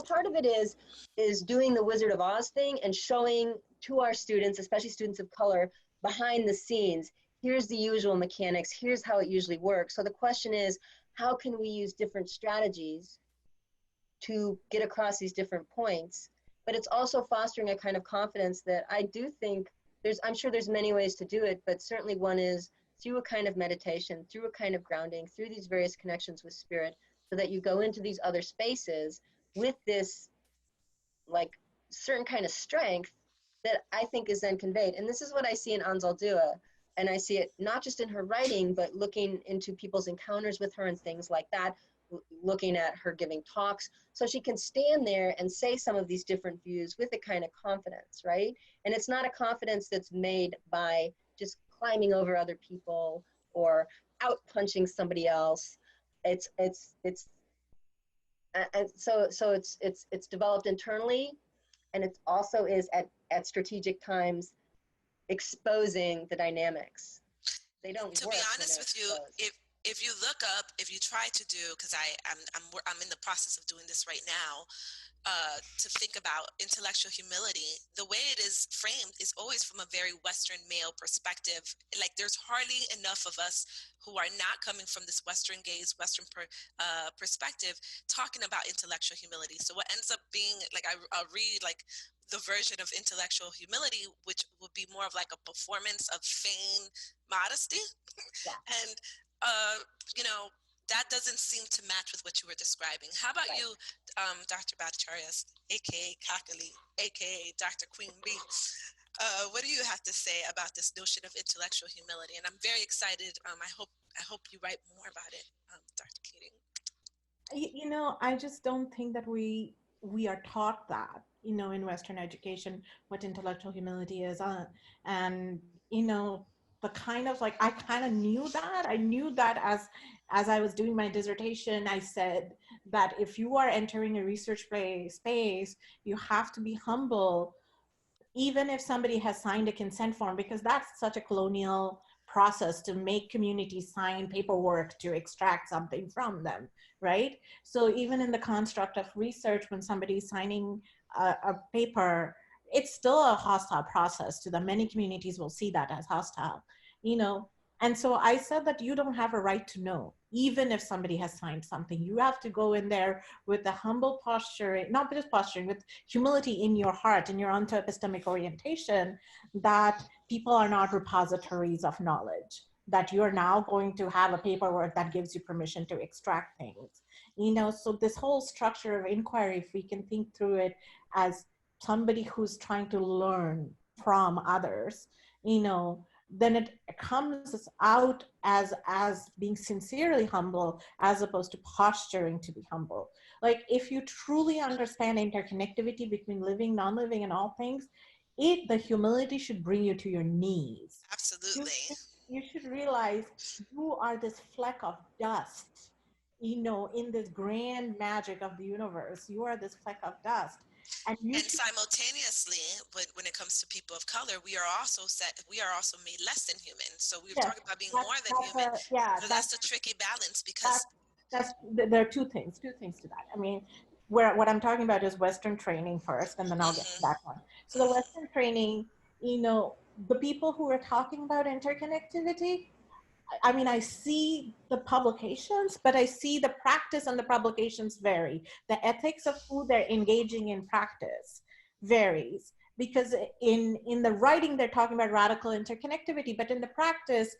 part of it is doing the Wizard of Oz thing and showing to our students, especially students of color, behind the scenes. Here's the usual mechanics. Here's how it usually works. So the question is, how can we use different strategies to get across these different points? But it's also fostering a kind of confidence that I do think I'm sure there's many ways to do it, but certainly one is through a kind of meditation, through a kind of grounding, through these various connections with spirit, so that you go into these other spaces with this like certain kind of strength that I think is then conveyed. And this is what I see in Anzaldúa. And I see it not just in her writing, but looking into people's encounters with her and things like that. looking at her giving talks, so she can stand there and say some of these different views with a kind of confidence, right? And it's not a confidence that's made by just climbing over other people or out punching somebody else. And so it's developed internally, and it also is at strategic times exposing the dynamics. They don't To work be when honest they're with you, exposed. if you look up, if you try to do, because I'm in the process of doing this right now, to think about intellectual humility, the way it is framed is always from a very Western male perspective. Like there's hardly enough of us who are not coming from this Western gaze, Western perspective, talking about intellectual humility. So what ends up being like, I'll read like the version of intellectual humility, which would be more of like a performance of feigned modesty. Yeah. And, you know, that doesn't seem to match with what you were describing. How about Right. you, Dr. Bhattacharya, aka Kakali, aka Dr. Queen Bee? What do you have to say about this notion of intellectual humility? And I'm very excited. I hope you write more about it, Dr. Keating. You know, I just don't think that we are taught that, you know, in Western education, what intellectual humility is. And you know, the kind of like, I kind of knew that. I knew that as I was doing my dissertation. I said that if you are entering a research space, you have to be humble, even if somebody has signed a consent form, because that's such a colonial process to make communities sign paperwork to extract something from them, right? So even in the construct of research, when somebody's signing a paper, it's still a hostile process to them. Many communities will see that as hostile, you know. And so I said that you don't have a right to know, even if somebody has signed something. You have to go in there with a humble posture, not just posturing, with humility in your heart, in your onto epistemic orientation, that people are not repositories of knowledge, that you're now going to have a paperwork that gives you permission to extract things. You know, so this whole structure of inquiry, if we can think through it as somebody who's trying to learn from others, you know, then it comes out as being sincerely humble, as opposed to posturing to be humble. Like if you truly understand interconnectivity between living, non-living, and all things, the humility should bring you to your knees. you, Absolutely. you should realize you are this fleck of dust, you know, in this grand magic of the universe. You are this fleck of dust, and you And should. simultaneously, when it comes to people of color, we are also made less than human. So we're Yes, talking about being that's more than that's human. a yeah, So that's the tricky balance that because that's there are two things to that. I mean, where what I'm talking about is Western training first, and then I'll get to that one. So the Western training, you know, the people who are talking about interconnectivity, I mean, I see the publications, but I see the practice and the publications vary. The ethics of who they're engaging in practice varies, because in the writing they're talking about radical interconnectivity, but in the practice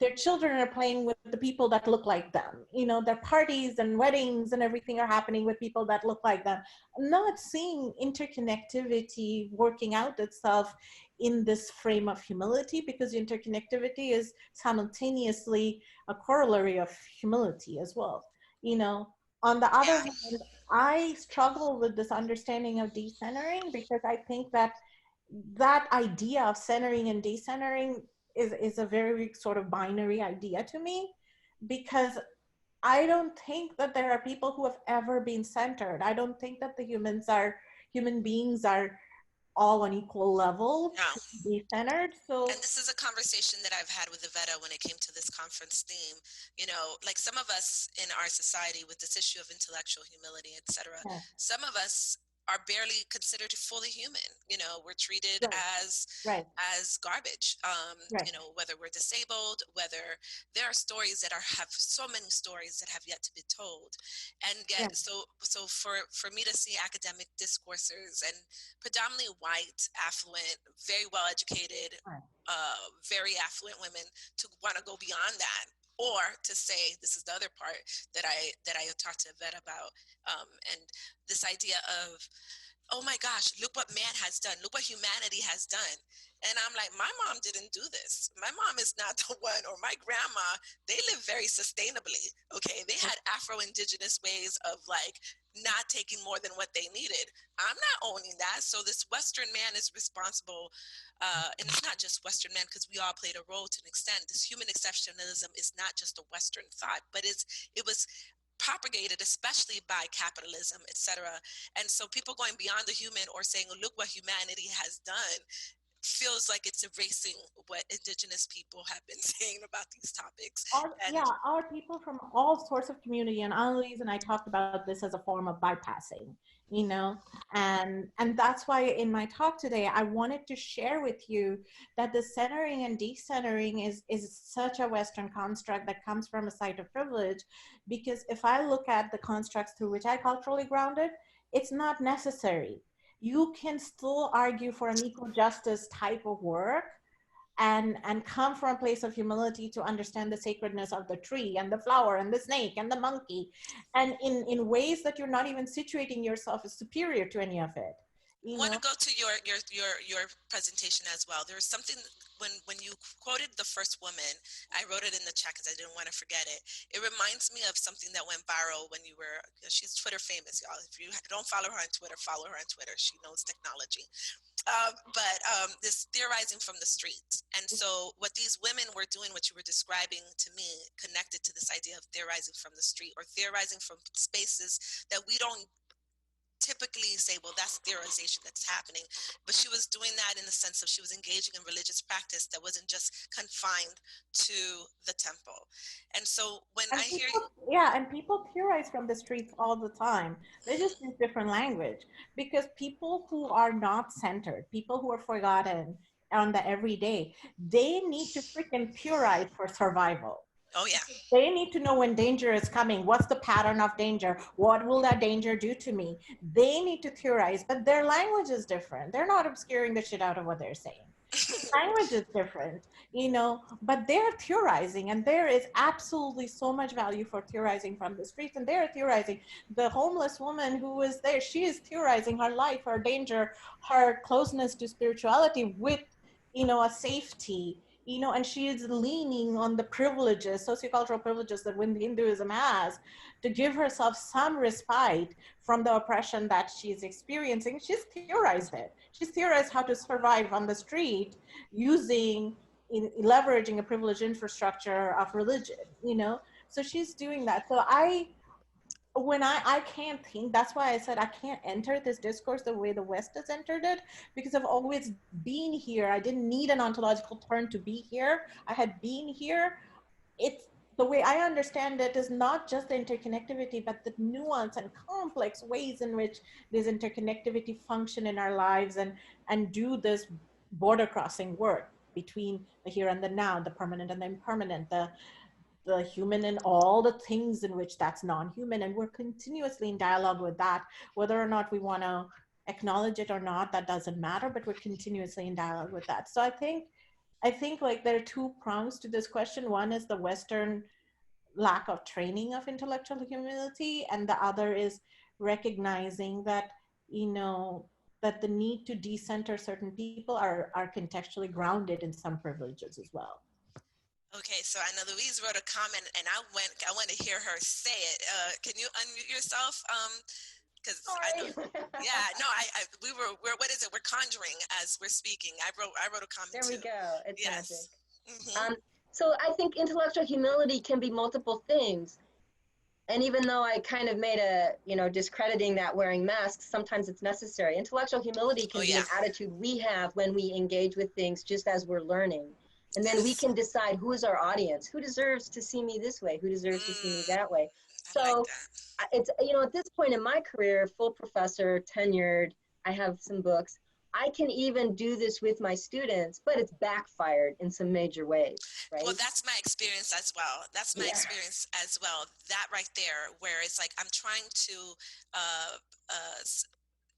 their children are playing with the people that look like them. You know, their parties and weddings and everything are happening with people that look like them. I'm not seeing interconnectivity working out itself in this frame of humility, because interconnectivity is simultaneously a corollary of humility as well. You know, on the other yeah, hand, I struggle with this understanding of decentering, because I think that that idea of centering and decentering is a very sort of binary idea to me, because I don't think that there are people who have ever been centered. I don't think that the human beings are all on equal level no. to be centered. So And this is a conversation that I've had with Iveta when it came to this conference theme. You know, like some of us in our society with this issue of intellectual humility, etc., yeah, some of us are barely considered fully human. You know, we're treated right, right, as garbage. right, You know, whether we're disabled, whether there are stories that have so many stories that have yet to be told, and yeah, get so for me to see academic discourses and predominantly white, affluent, very well educated, right, very affluent women to want to go beyond that, or to say, this is the other part that I talked to Vet about, and this idea of, oh my gosh, look what man has done, look what humanity has done. And I'm like, my mom didn't do this. My mom is not the one, or my grandma, they live very sustainably. Okay. They had Afro-Indigenous ways of like not taking more than what they needed. I'm not owning that. So this Western man is responsible. And it's not just Western men, because we all played a role to an extent. This human exceptionalism is not just a Western thought, but it was propagated especially by capitalism, etc. And so people going beyond the human, or saying, oh, look what humanity has done, feels like it's erasing what Indigenous people have been saying about these topics. And Yeah, our people from all sorts of community, and AnaLouise and I talked about this as a form of bypassing, you know, and that's why in my talk today I wanted to share with you that the centering and decentering is such a Western construct that comes from a site of privilege, because if I look at the constructs through which I culturally grounded, it's not necessary. You can still argue for an equal justice type of work and come from a place of humility to understand the sacredness of the tree and the flower and the snake and the monkey, and in ways that you're not even situating yourself as superior to any of it, I you want know. to go to your presentation as well. There was something when you quoted the first woman, I wrote it in the chat because I didn't want to forget it. It reminds me of something that went viral when you were, she's Twitter famous, y'all. If you don't follow her on Twitter, follow her on Twitter. She knows technology. But this theorizing from the streets. And so what these women were doing, what you were describing to me, connected to this idea of theorizing from the street, or theorizing from spaces that we don't typically say, well, that's theorization that's happening. But she was doing that in the sense of she was engaging in religious practice that wasn't just confined to the temple. And so when And I hear people, yeah, and people theorize from the streets all the time. They just use different language, because people who are not centered, people who are forgotten on the everyday, they need to freaking theorize for survival. oh yeah, They need to know when danger is coming. What's the pattern of danger? What will that danger do to me? They need to theorize, but their language is different. They're not obscuring the shit out of what they're saying. Language is different, you know, but they're theorizing, and there is absolutely so much value for theorizing from the streets. And they're theorizing. The homeless woman who is there, she is theorizing her life, her danger, her closeness to spirituality with, you know, a safety, you know, and she is leaning on the privileges, sociocultural privileges that Hinduism has, to give herself some respite from the oppression that she's experiencing. She's theorized it. She's theorized how to survive on the street using, leveraging a privileged infrastructure of religion, you know. So she's doing that. So I can't think, that's why I said I can't enter this discourse the way the West has entered it, because I've always been here. I didn't need an ontological turn to be here. I had been here. It's the way I understand it is not just the interconnectivity, but the nuance and complex ways in which this interconnectivity function in our lives, and do this border crossing work between the here and the now, the permanent and the impermanent, the human and all the things in which that's non-human. And we're continuously in dialogue with that, whether or not we want to acknowledge it or not, that doesn't matter, but we're continuously in dialogue with that. So I think like there are two prongs to this question. One is the Western lack of training of intellectual humility, and the other is recognizing that, you know, that the need to decenter certain people are contextually grounded in some privileges as well. okay, so I know Louise wrote a comment, and I want to hear her say it. Can you unmute yourself? Because I know, yeah, no, we're what is it? We're conjuring as we're speaking. I wrote a comment There we too. go. It's Yes. magic. So I think intellectual humility can be multiple things. And even though I kind of made a, discrediting that wearing masks, sometimes it's necessary. Intellectual humility can Oh be yeah. an attitude we have when we engage with things just as we're learning. And then we Yes. can decide who is our audience, who deserves to see me this way, who deserves to see me that way. I like So it's, at this point in my career, full professor, tenured, I have some books. I can even do this with my students, but it's backfired in some major ways, right? Well, that's my experience as well. That's my Yeah. experience as well. That right there, where it's like I'm trying to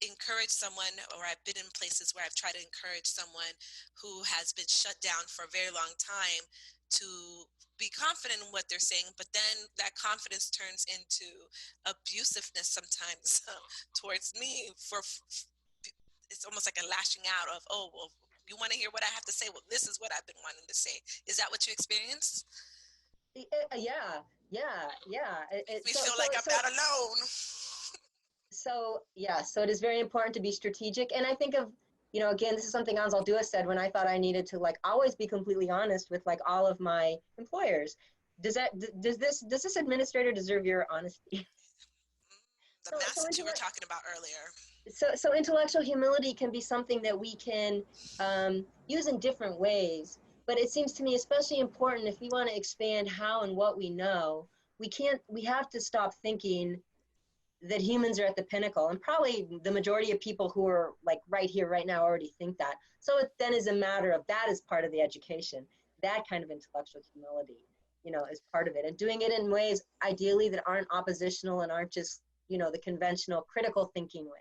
encourage someone, or I've been in places where I've tried to encourage someone who has been shut down for a very long time to be confident in what they're saying, but then that confidence turns into abusiveness sometimes towards me. It's almost like a lashing out of, oh, well, You want to hear what I have to say? Well, this is what I've been wanting to say. Is that what you experienced? Yeah, yeah, yeah. Makes me feel like I'm not alone. So yeah, so it is very important to be strategic. And I think of, you know, again, this is something Anzaldúa said when I thought I needed to like always be completely honest with like all of my employers. Does this administrator deserve your honesty? The mask that you were talking about earlier. So intellectual humility can be something that we can use in different ways. But it seems to me especially important if we want to expand how and what we know. We have to stop thinking that humans are at the pinnacle, and probably the majority of people who are like right here right now already think that. So it then is a matter of that is part of the education. That kind of intellectual humility, you know, is part of it, and doing it in ways ideally that aren't oppositional and aren't just, you know, the conventional critical thinking ways.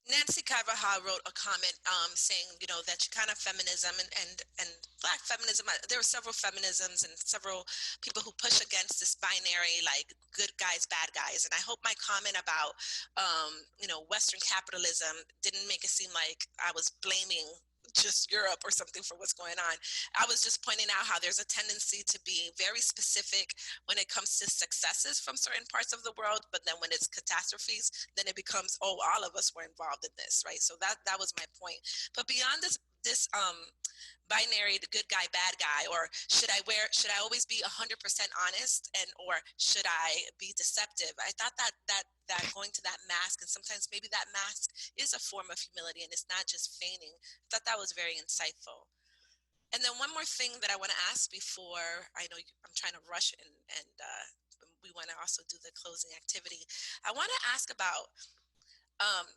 Nancy Carvajal wrote a comment saying, you know, that Chicana feminism and Black feminism, there were several feminisms and several people who push against this binary, like good guys, bad guys. And I hope my comment about, you know, Western capitalism didn't make it seem like I was blaming just Europe or something for what's going on. I was just pointing out how there's a tendency to be very specific when it comes to successes from certain parts of the world, but then when it's catastrophes, then it becomes, oh, all of us were involved in this, right? So that was my point. But beyond this binary, the good guy, bad guy, or should I always be 100% honest, and or should I be deceptive? I thought that going to that mask, and sometimes maybe that mask is a form of humility and it's not just feigning. I thought that was very insightful. And then one more thing that I want to ask before, I know I'm trying to rush and we want to also do the closing activity. I want to ask about,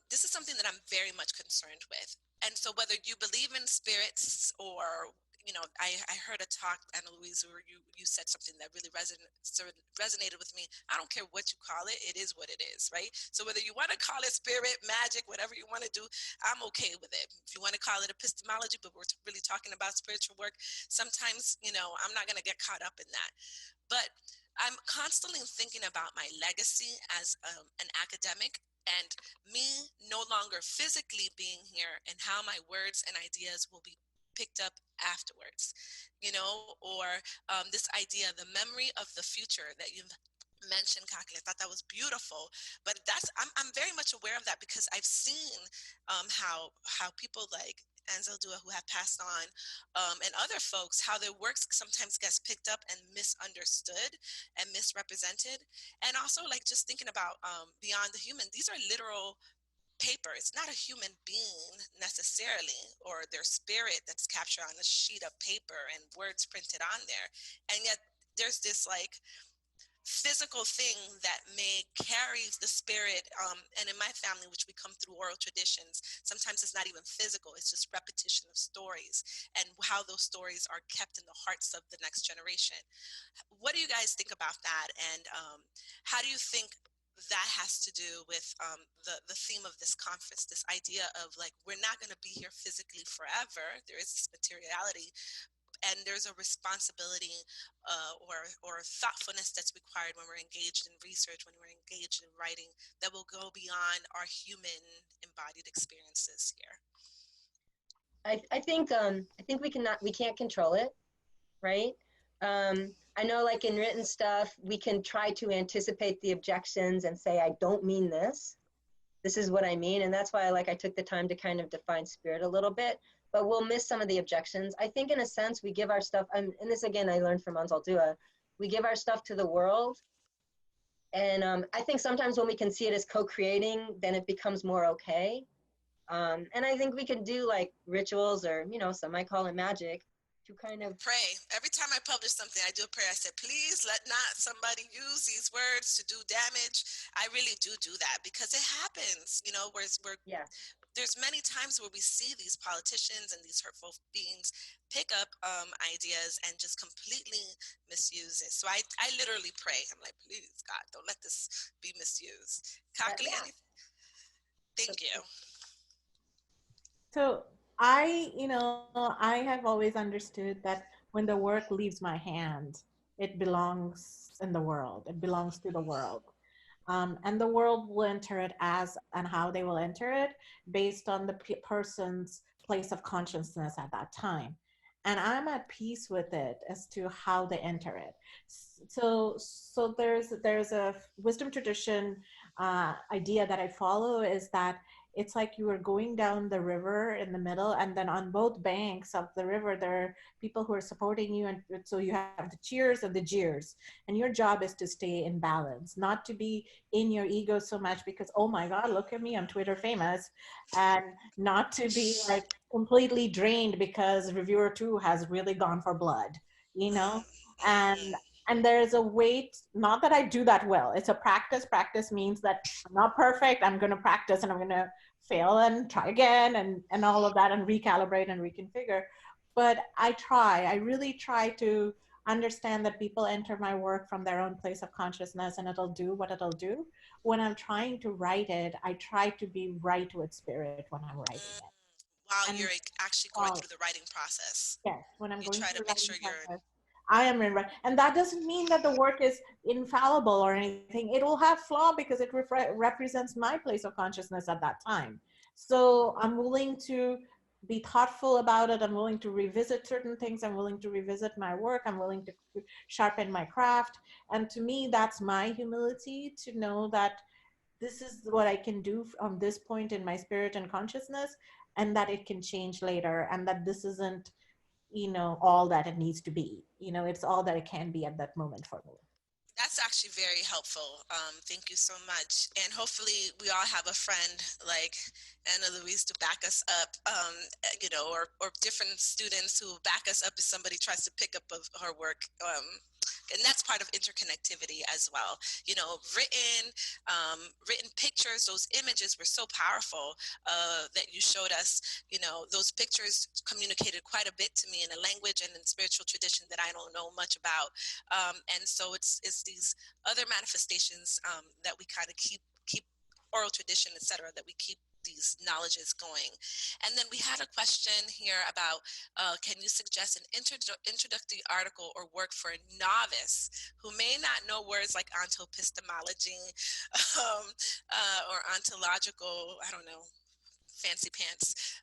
this is something that I'm very much concerned with. And so whether you believe in spirits or, you know, I heard a talk, AnaLouise, where you said something that really resonated with me. I don't care what you call it. It is what it is, right? So whether you want to call it spirit, magic, whatever you want to do, I'm okay with it. If you want to call it epistemology, but we're really talking about spiritual work, sometimes, you know, I'm not going to get caught up in that. But I'm constantly thinking about my legacy as an academic, and me no longer physically being here, and how my words and ideas will be picked up afterwards, you know, or this idea, the memory of the future that you've mentioned, Kakali. I thought that was beautiful, but I'm very much aware of that because I've seen how people like Anzaldúa who have passed on, and other folks, how their works sometimes gets picked up and misunderstood and misrepresented. And also like just thinking about beyond the human, these are literal paper. It's not a human being necessarily, or their spirit that's captured on a sheet of paper and words printed on there. And yet there's this like physical thing that may carry the spirit, and in my family, which we come through oral traditions, sometimes it's not even physical, it's just repetition of stories and how those stories are kept in the hearts of the next generation. What do you guys think about that, and how do you think that has to do with the theme of this conference, this idea of like, we're not going to be here physically forever, there is this materiality, and there's a responsibility or thoughtfulness that's required when we're engaged in research, when we're engaged in writing, that will go beyond our human embodied experiences here. I think we can't control it, right? I know like in written stuff, we can try to anticipate the objections and say, I don't mean this. This is what I mean. And that's why I took the time to kind of define spirit a little bit, but we'll miss some of the objections. I think in a sense, we give our stuff, and this again, I learned from Anzaldúa, we give our stuff to the world. And I think sometimes when we can see it as co-creating, then it becomes more okay. And I think we can do like rituals, or, you know, some might call it magic, to kind of pray. Every time I publish something, I do a prayer. I said, please let not somebody use these words to do damage. I really do that because it happens, you know, yeah. There's many times where we see these politicians and these hurtful beings pick up ideas and just completely misuse it. So I literally pray. I'm like, please, God, don't let this be misused. Kakali, Yeah. Thank you. So I have always understood that when the work leaves my hand, it belongs in the world. It belongs to the world. And the world will enter it as and how they will enter it based on the person's place of consciousness at that time. And I'm at peace with it as to how they enter it. So there's a wisdom tradition idea that I follow, is that it's like you are going down the river in the middle, and then on both banks of the river there are people who are supporting you, and so you have the cheers and the jeers, and your job is to stay in balance, not to be in your ego so much because, oh my god, look at me, I'm Twitter famous, and not to be like completely drained because reviewer 2 has really gone for blood, you know. and and there's a weight, not that I do that well, it's a practice means that I'm not perfect, I'm going to practice and I'm going to fail and try again, and all of that, and recalibrate and reconfigure. But I really try to understand that people enter my work from their own place of consciousness, and it'll do what it'll do. When I'm trying to write it, I try to be right with spirit when I'm writing it. While And you're actually going through the writing process, yes, when I'm you going try to through the make sure writing you're. process, I am in right. And that doesn't mean that the work is infallible or anything. It will have flaw because it represents my place of consciousness at that time. So I'm willing to be thoughtful about it. I'm willing to revisit certain things. I'm willing to revisit my work. I'm willing to sharpen my craft. And to me, that's my humility, to know that this is what I can do on this point in my spirit and consciousness, and that it can change later, and that this isn't, all that it needs to be. It's all that it can be at that moment for me. That's actually very helpful. Thank you so much. And hopefully we all have a friend like AnaLouise to back us up, or different students who back us up if somebody tries to pick up of her work. And that's part of interconnectivity as well. Written pictures, those images were so powerful that you showed us. Those pictures communicated quite a bit to me in a language and in spiritual tradition that I don't know much about. And so it's these other manifestations that we kind of keep oral tradition, etc., that we keep these knowledges going. And then we had a question here about, can you suggest an introductory article or work for a novice who may not know words like ontoepistemology or ontological, I don't know, fancy pants,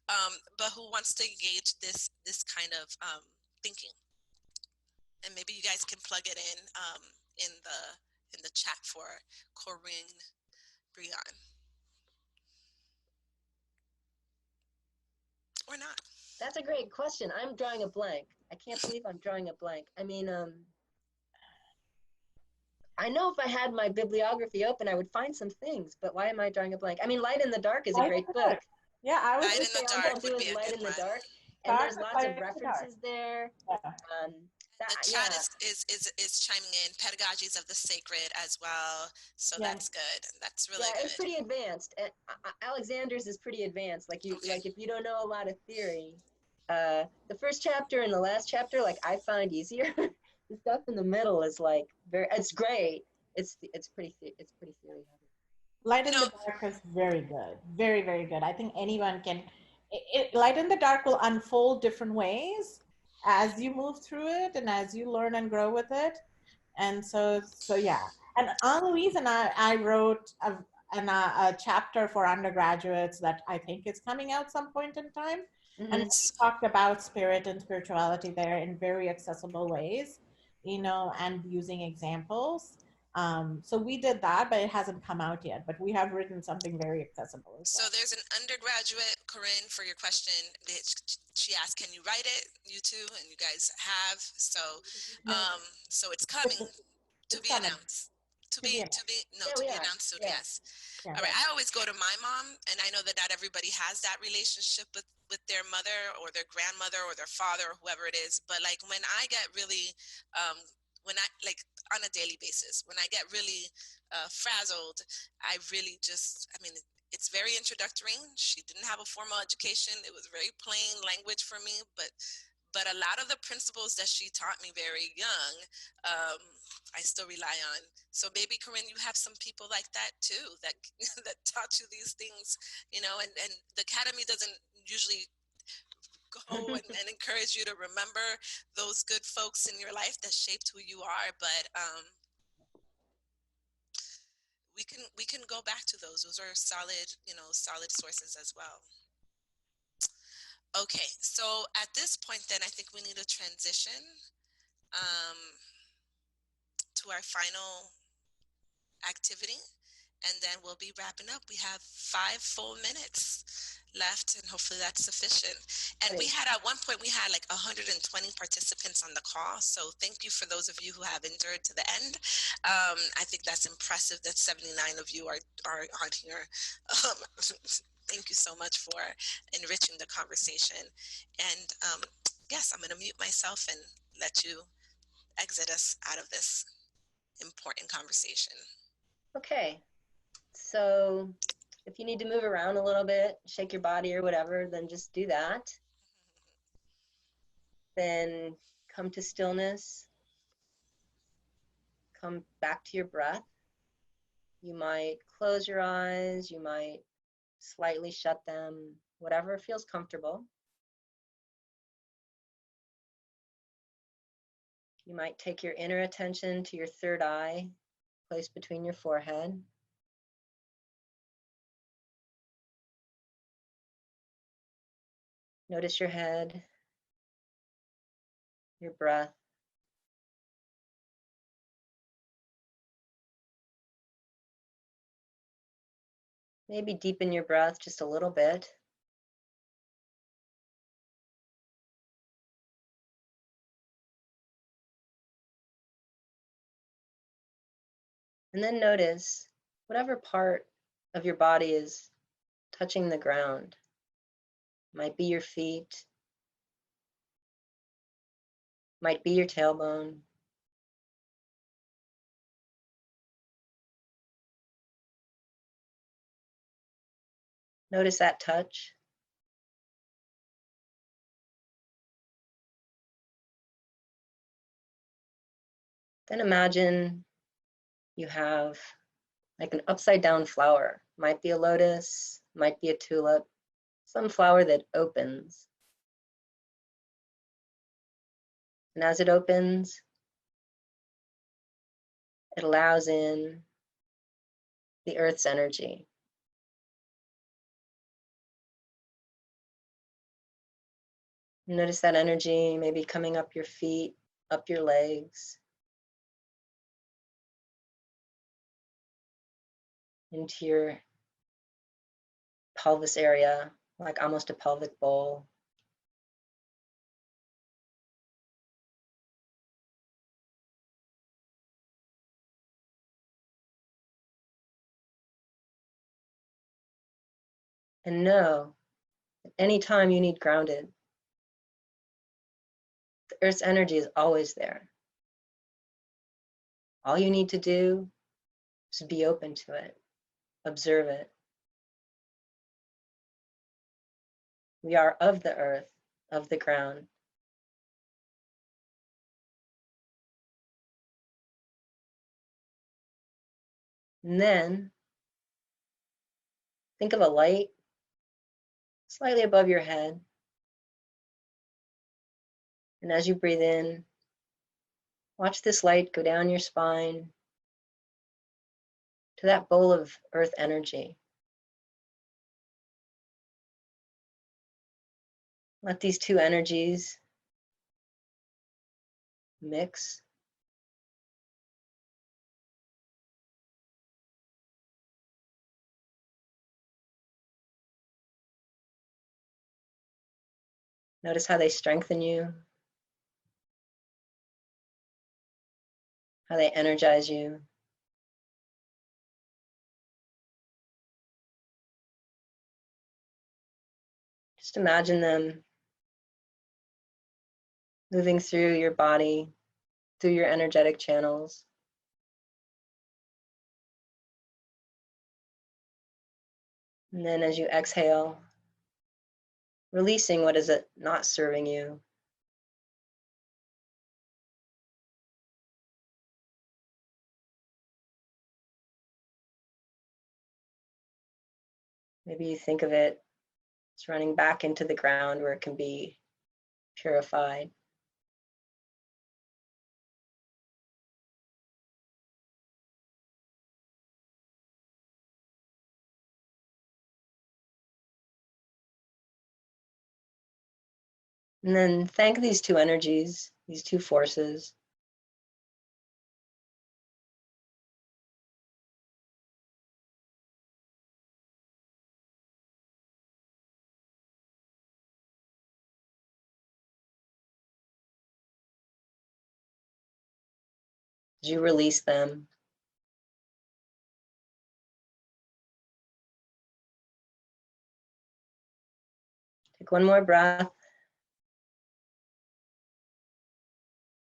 but who wants to engage this kind of thinking? And maybe you guys can plug it in the chat for Corinne Brion. Or not. That's a great question. I'm drawing a blank. I can't believe I'm drawing a blank. I mean, I know if I had my bibliography open, I would find some things, but why am I drawing a blank? I mean, Light in the Dark is a great book. Yeah, I was Light in the Dark would be a Light good in the one. Dark, and there's lots of references there. The chat is chiming in, pedagogies of the sacred as well. So that's good. That's really good. It's pretty advanced. Alexander's is pretty advanced. Like if you don't know a lot of theory, the first chapter and the last chapter, like I find easier. The stuff in the middle is like it's great. It's pretty theory heavy. Light in the Dark is very good. Very, very good. I think anyone can. Light in the Dark will unfold different ways as you move through it and as you learn and grow with it. And so yeah. And AnaLouise and I wrote a chapter for undergraduates that I think is coming out some point in time. Mm-hmm. And we talked about spirit and spirituality there in very accessible ways, and using examples. So we did that, but it hasn't come out yet. But we have written something very accessible. So there's an undergraduate, Corinne, for your question. She asked, "Can you write it?" You too, and you guys have. So, so it's coming to be announced. To be announced soon. Yes. Yeah. All right. I always go to my mom, and I know that not everybody has that relationship with their mother or their grandmother or their father or whoever it is. But like when I get really, when I like on a daily basis, when I get really frazzled, I really it's very introductory. She didn't have a formal education. It was very plain language for me, but a lot of the principles that she taught me very young, I still rely on. So maybe, Corinne, you have some people like that too, that that taught you these things, and the academy doesn't usually go and encourage you to remember those good folks in your life that shaped who you are, but we can go back to those. Those are solid, solid sources as well. Okay, so at this point then I think we need to transition to our final activity, and then we'll be wrapping up. We have 5 full minutes left, and hopefully that's sufficient. And we had, at one point, we had like 120 participants on the call, so thank you for those of you who have endured to the end. I think that's impressive that 79 of you are on here. Thank you so much for enriching the conversation. And yes, I'm going to mute myself and let you exit us out of this important conversation. Okay, so if you need to move around a little bit, shake your body or whatever, then just do that. Then come to stillness. Come back to your breath. You might close your eyes, you might slightly shut them, whatever feels comfortable. You might take your inner attention to your third eye, placed between your forehead. Notice your head, your breath. Maybe deepen your breath just a little bit. And then notice whatever part of your body is touching the ground. Might be your feet, might be your tailbone. Notice that touch. Then imagine you have like an upside down flower. Might be a lotus, might be a tulip, some flower that opens. And as it opens, it allows in the earth's energy. Notice that energy maybe coming up your feet, up your legs, into your pelvis area, like almost a pelvic bowl. And know that anytime you need grounded, the earth's energy is always there. All you need to do is be open to it, observe it. We are of the earth, of the ground. And then think of a light slightly above your head. And as you breathe in, watch this light go down your spine to that bowl of earth energy. Let these two energies mix. Notice how they strengthen you, how they energize you. Just imagine them moving through your body, through your energetic channels. And then as you exhale, releasing what is not serving you. Maybe you think of it as running back into the ground where it can be purified. And then thank these two energies, these two forces. As you release them, take one more breath.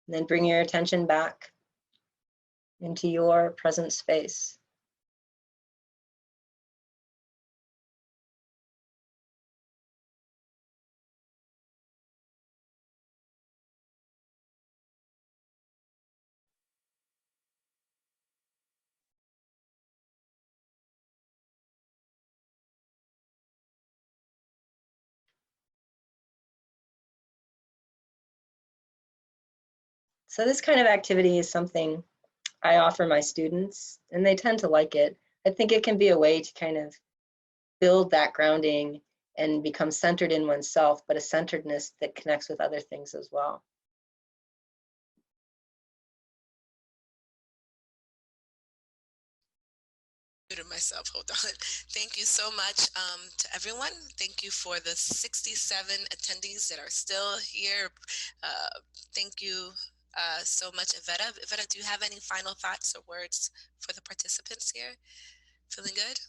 And then bring your attention back into your present space. So this kind of activity is something I offer my students, and they tend to like it. I think it can be a way to kind of build that grounding and become centered in oneself, but a centeredness that connects with other things as well. Myself, hold on. Thank you so much to everyone. Thank you for the 67 attendees that are still here. Thank you so much, Iveta. Iveta, do you have any final thoughts or words for the participants here? Feeling good?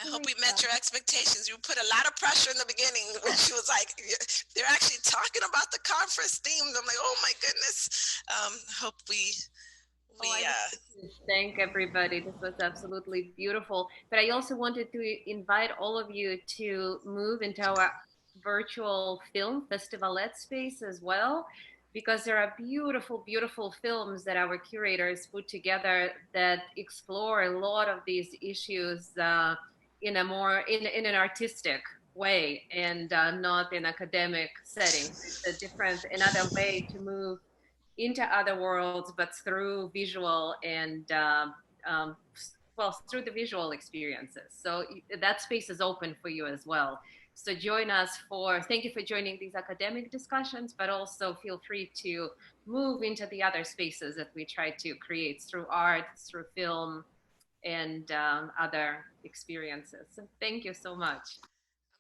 I hope we met your expectations. You put a lot of pressure in the beginning when she was like, they're actually talking about the conference themes. I'm like, oh my goodness. Hope we thank everybody. This was absolutely beautiful. But I also wanted to invite all of you to move into our virtual film festivalette space as well, because there are beautiful, beautiful films that our curators put together that explore a lot of these issues in a more in an artistic way and not in academic settings. It's a different, another way to move into other worlds, but through visual and well, through the visual experiences. So that space is open for you as well. So join us thank you for joining these academic discussions, but also feel free to move into the other spaces that we try to create through art, through film, and other experiences. So thank you so much.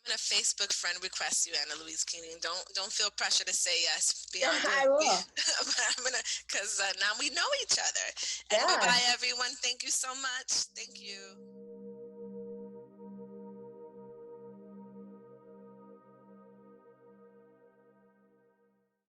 I'm gonna Facebook friend request you, AnaLouise Keating. Don't feel pressure to say yes. I will. I'm gonna, because now we know each other. And Yeah. bye-bye, everyone. Thank you so much. Thank you.